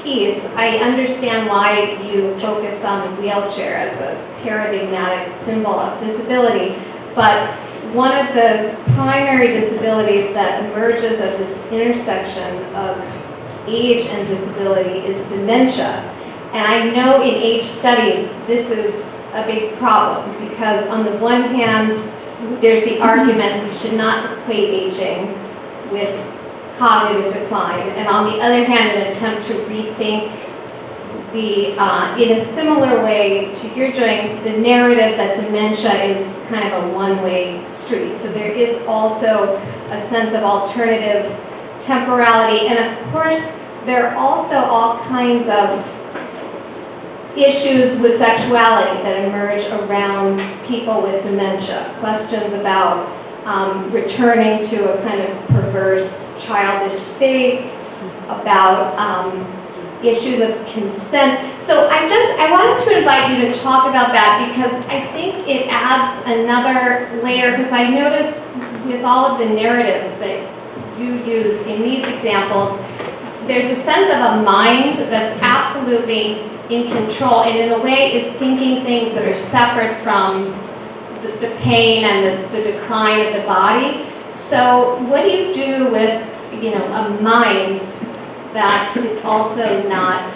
S1: piece. I understand why you focused on the wheelchair as a paradigmatic symbol of disability, but one of the primary disabilities that emerges at this intersection of age and disability is dementia. And I know in age studies, this is a big problem because on the one hand, there's the argument we should not equate aging with cognitive decline. And on the other hand, an attempt to rethink in a similar way to you're doing, the narrative that dementia is kind of a one-way street. So there is also a sense of alternative temporality. And of course, there are also all kinds of issues with sexuality that emerge around people with dementia. Questions about
S6: returning to a kind of perverse, childish state, about issues of consent. So I wanted to invite you to talk about that because I think it adds another layer, because I notice with all of the narratives that you use in these examples, there's a sense of a mind that's absolutely in control and in a way is thinking things that are separate from the pain and the decline of the body. So what do you do with, a mind that is also not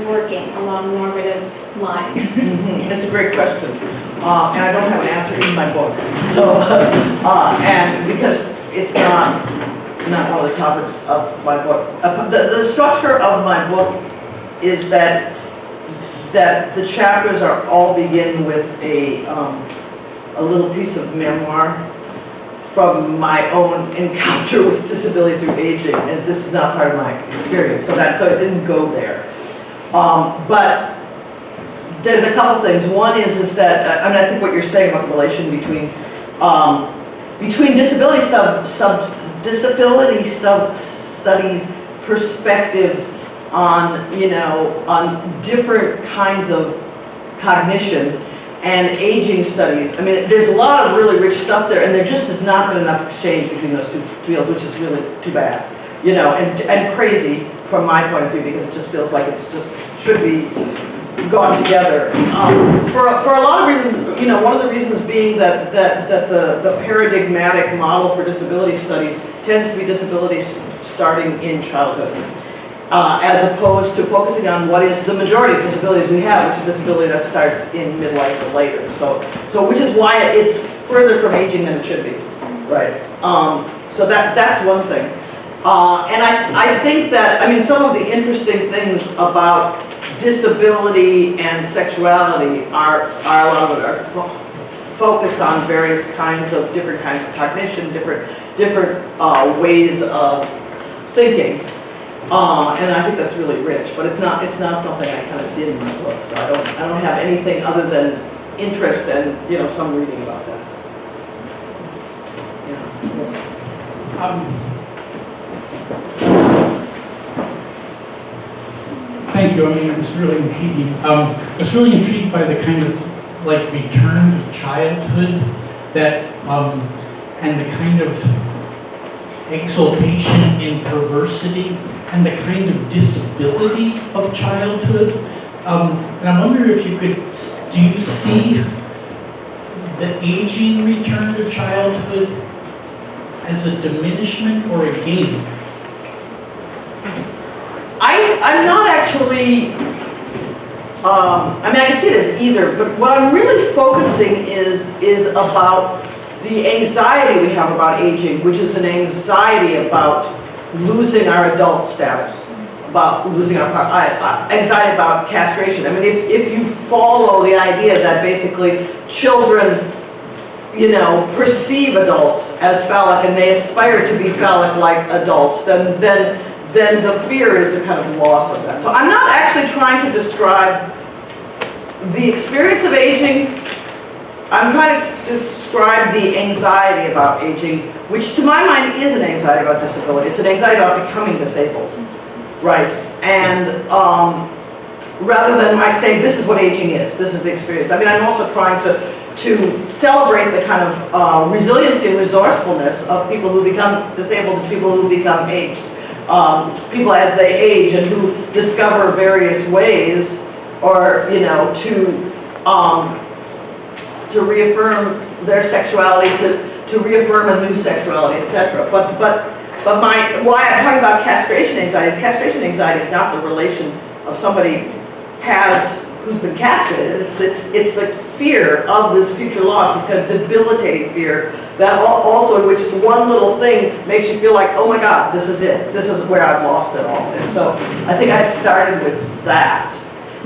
S6: working along normative lines?
S2: It's a great question, and I don't have an answer in my book. So, and because it's not one of the topics of my book. The structure of my book is that the chapters are all begin with a little piece of memoir from my own encounter with disability through aging, and this is not part of my experience, so it didn't go there. But there's a couple things. One is that I think what you're saying about the relation between disability studies perspectives on different kinds of cognition and aging studies. I mean, there's a lot of really rich stuff there, and there just has not been enough exchange between those two fields, which is really too bad, and crazy from my point of view, because it just feels like it's just should be gone together. For a lot of reasons, one of the reasons being that the paradigmatic model for disability studies tends to be disabilities starting in childhood, as opposed to focusing on what is the majority of disabilities we have, which is disability that starts in midlife or later. So which is why it's further from aging than it should be, right? So that's one thing. And I think that, some of the interesting things about disability and sexuality are a lot of it are focused on various different kinds of cognition, different ways of thinking. And I think that's really rich, but it's not something I kind of did in my book, so I don't have anything other than interest and some reading about that. Yes.
S7: Thank you. It was really intriguing. I was really intrigued by the kind of return to childhood that and the kind of exaltation in perversity and the kind of disability of childhood. And I wonder if do you see the aging return to childhood as a diminishment or a gain?
S2: I'm not actually, I can see it as either, but what I'm really focusing is about the anxiety we have about aging, which is an anxiety about losing our adult status, about losing our anxiety about castration. If you follow the idea that basically children, perceive adults as phallic and they aspire to be phallic like adults, then the fear is a kind of loss of that. So I'm not actually trying to describe the experience of aging. I'm trying to describe the anxiety about aging, which to my mind is an anxiety about disability. It's an anxiety about becoming disabled, right? And rather than I say this is what aging is, this is the experience. I'm also trying to celebrate the kind of resiliency and resourcefulness of people who become disabled and people who become aged. People as they age and who discover various ways, or to reaffirm their sexuality, to reaffirm a new sexuality, etc. But why I'm talking about castration anxiety is not the relation of somebody who's been castrated. It's the fear of this future loss, this kind of debilitating fear that also in which one little thing makes you feel like, oh my God, this is it. This is where I've lost it all. And so I think I started with that.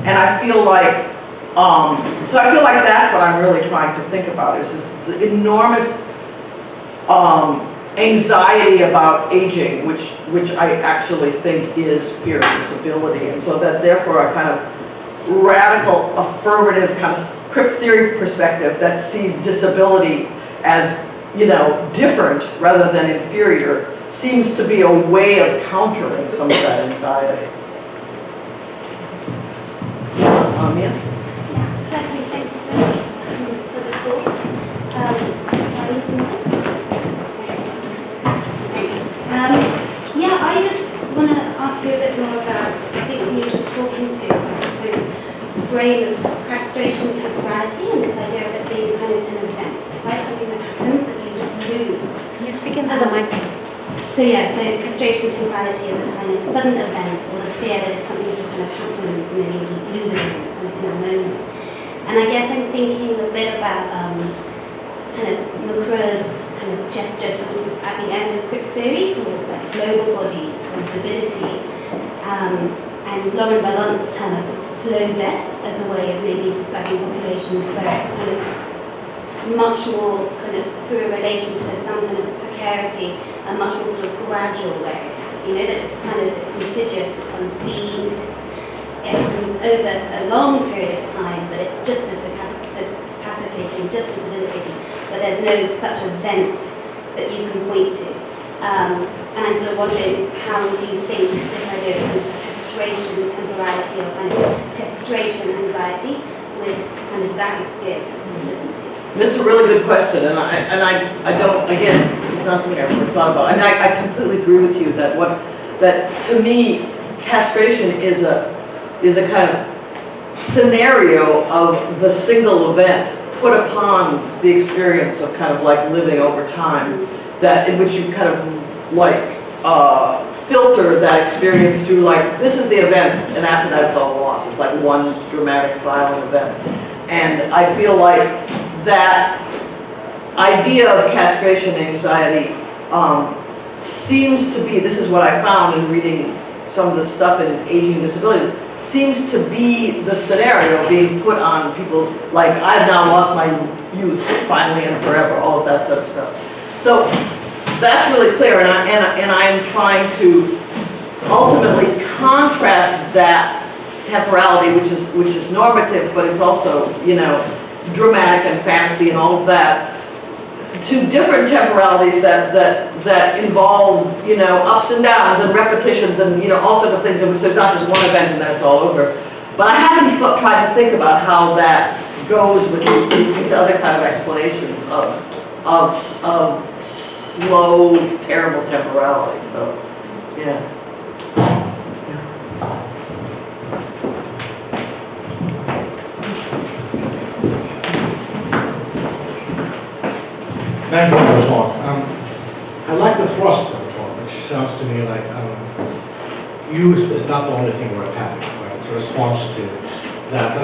S2: And I feel like, that's what I'm really trying to think about, is this enormous anxiety about aging, which I actually think is fear of disability. And so that therefore a kind of radical affirmative kind of crip theory perspective that sees disability as different rather than inferior seems to be a way of countering some of that anxiety. Yeah.
S8: Firstly, thank you so much for the talk. Yeah, I just want to ask you a bit more about, I think you were just talking to the brain of frustration, temporality, and this idea of it being kind of an event, right? Something that happens that you just lose.
S1: Can you speak into the mic?
S8: So castration temporality is a kind of sudden event, or the fear that it's something that just kind of happens and then you lose it kind of in a moment. And I guess I'm thinking a bit about kind of McCrua's kind of gesture at the end of crip theory towards like global bodies and debility, and Lauren Vallont's term of sort of slow death as a way of maybe describing populations where it's kind of much more kind of through a relation to some kind of precarity, a much more sort of gradual way. That it's kind of, it's insidious, it's unseen, it happens over a long period of time, but it's just as incapacitating, just as debilitating, but there's no such event that you can point to. And I'm sort of wondering, how do you think this idea of kind of castration temporality, or kind of castration anxiety, with kind of that experience of debility?
S2: It's a really good question, and I don't, again, this is not something I've ever thought about. I completely agree with you that to me, castration is a kind of scenario of the single event put upon the experience of kind of like living over time, that in which you kind of like filter that experience through like, this is the event, and after that it's all lost. It's like one dramatic, violent event. And I feel like that idea of castration anxiety seems to be, this is what I found in reading some of the stuff in aging and disability, seems to be the scenario being put on people's, like, I've now lost my youth, finally and forever, all of that sort of stuff. So that's really clear, and I'm trying to ultimately contrast that temporality, which is normative, but it's also, dramatic and fantasy and all of that, to different temporalities that involve, ups and downs and repetitions and, all sorts of things in which there's not just one event and then it's all over. But I haven't tried to think about how that goes with these other kind of explanations of slow, terrible temporality. So, yeah.
S9: Thank you for the talk. I like the thrust of the talk, which sounds to me like youth is not the only thing worth having, right? It's a response to that. But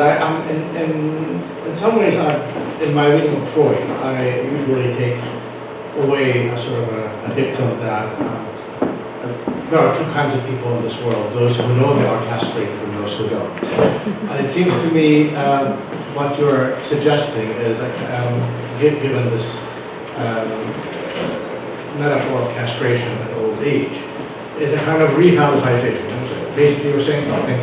S9: in some ways, in my reading of Freud, I usually take away a sort of a dictum that there are two kinds of people in this world: those who know they are castrated and those who don't. And it seems to me what you're suggesting is, given this metaphor of castration and old age, is a kind of rehalization. Basically, you're saying something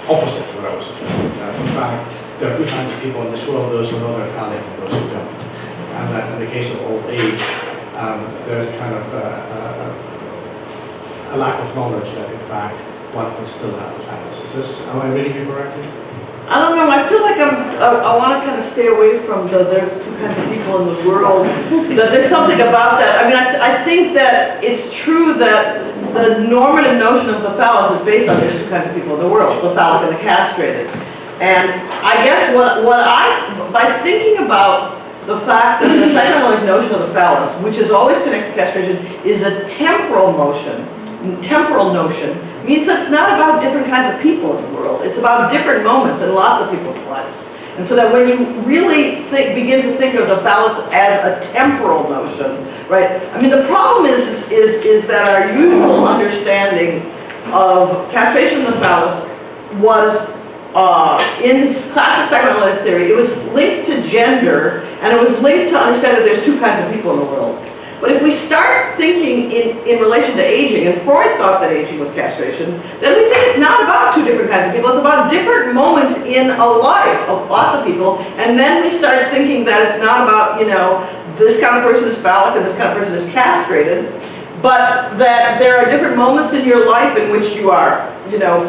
S9: opposite to what I was suggesting. That in fact, there are two kinds of people in this world: those who know they're phallic and those who don't. And that in the case of old age, there's kind of a lack of knowledge that in fact one can still have the phallus. Am I reading you correctly?
S2: I don't know, I feel like I want to kind of stay away from there's two kinds of people in the world, that there's something about that. I mean, I think that it's true that the normative notion of the phallus is based on there's two kinds of people in the world, the phallic and the castrated. And I guess by thinking about the fact that the psychoanalytic notion of the phallus, which is always connected to castration, is a temporal notion, means that it's not about different kinds of people in the world. It's about different moments in lots of people's lives. And so that when you really begin to think of the phallus as a temporal notion, right? I mean, the problem is that our usual understanding of castration in the phallus was, in classic psychoanalytic theory, it was linked to gender, and it was linked to understand that there's two kinds of people in the world. But if we start thinking in relation to aging, and Freud thought that aging was castration, then we think it's not about two different kinds of people, it's about different moments in a life of lots of people, and then we start thinking that it's not about, this kind of person is phallic and this kind of person is castrated, but that there are different moments in your life in which you are,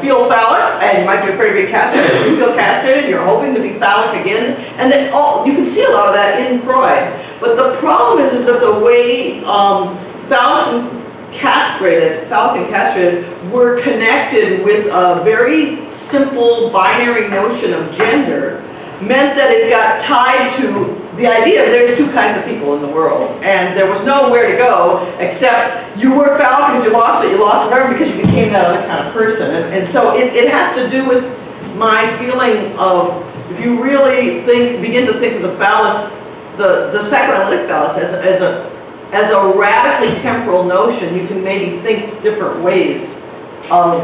S2: feel phallic, and you might be afraid to be castrated. You feel castrated, you're hoping to be phallic again, and then you can see a lot of that in Freud. But the problem is that the way Phallus and phallic and castrated were connected with a very simple binary notion of gender meant that it got tied to the idea of there's two kinds of people in the world, and there was nowhere to go except you were phallic, and if you lost it forever because you became that other kind of person. And so it has to do with my feeling of, if you really begin to think of the phallus, the psychoanalytic phallus as a radically temporal notion, you can maybe think different ways of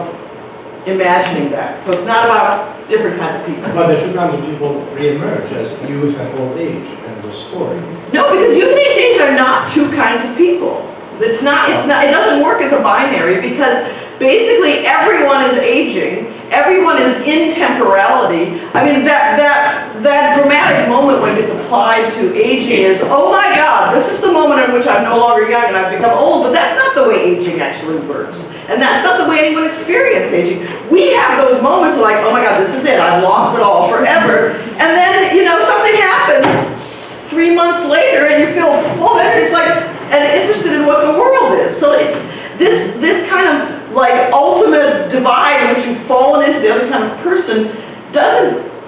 S2: imagining that. So it's not about different kinds of people.
S9: But the two kinds of people re-emerge as youth and old age in the story.
S2: No, because youth and age are not two kinds of people. It doesn't work as a binary, because basically everyone is aging, everyone is in temporality. I mean, that dramatic moment when it gets applied to aging is, oh my God, this is the moment in which I'm no longer young and I've become old, but that's not the way aging actually works. And that's not the way anyone experiences aging. We have those moments like, oh my God, this is it, I've lost it all forever. And then, something happens 3 months later and you feel full of energy, and interested in what the world is. So it's this kind of ultimate divide in which you've fallen into the other kind of person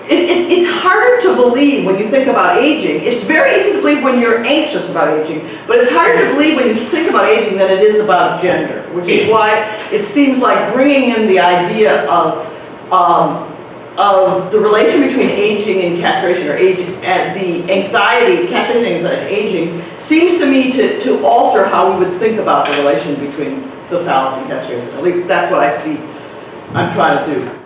S2: it's hard to believe when you think about aging. It's very easy to believe when you're anxious about aging, but it's hard to believe when you think about aging that it is about gender, which is why it seems like bringing in the idea of the relation between aging and castration, or aging and the anxiety, castration, anxiety, and aging, seems to me to alter how we would think about the relation between the phallus and castration. At least that's what I see I'm trying to do.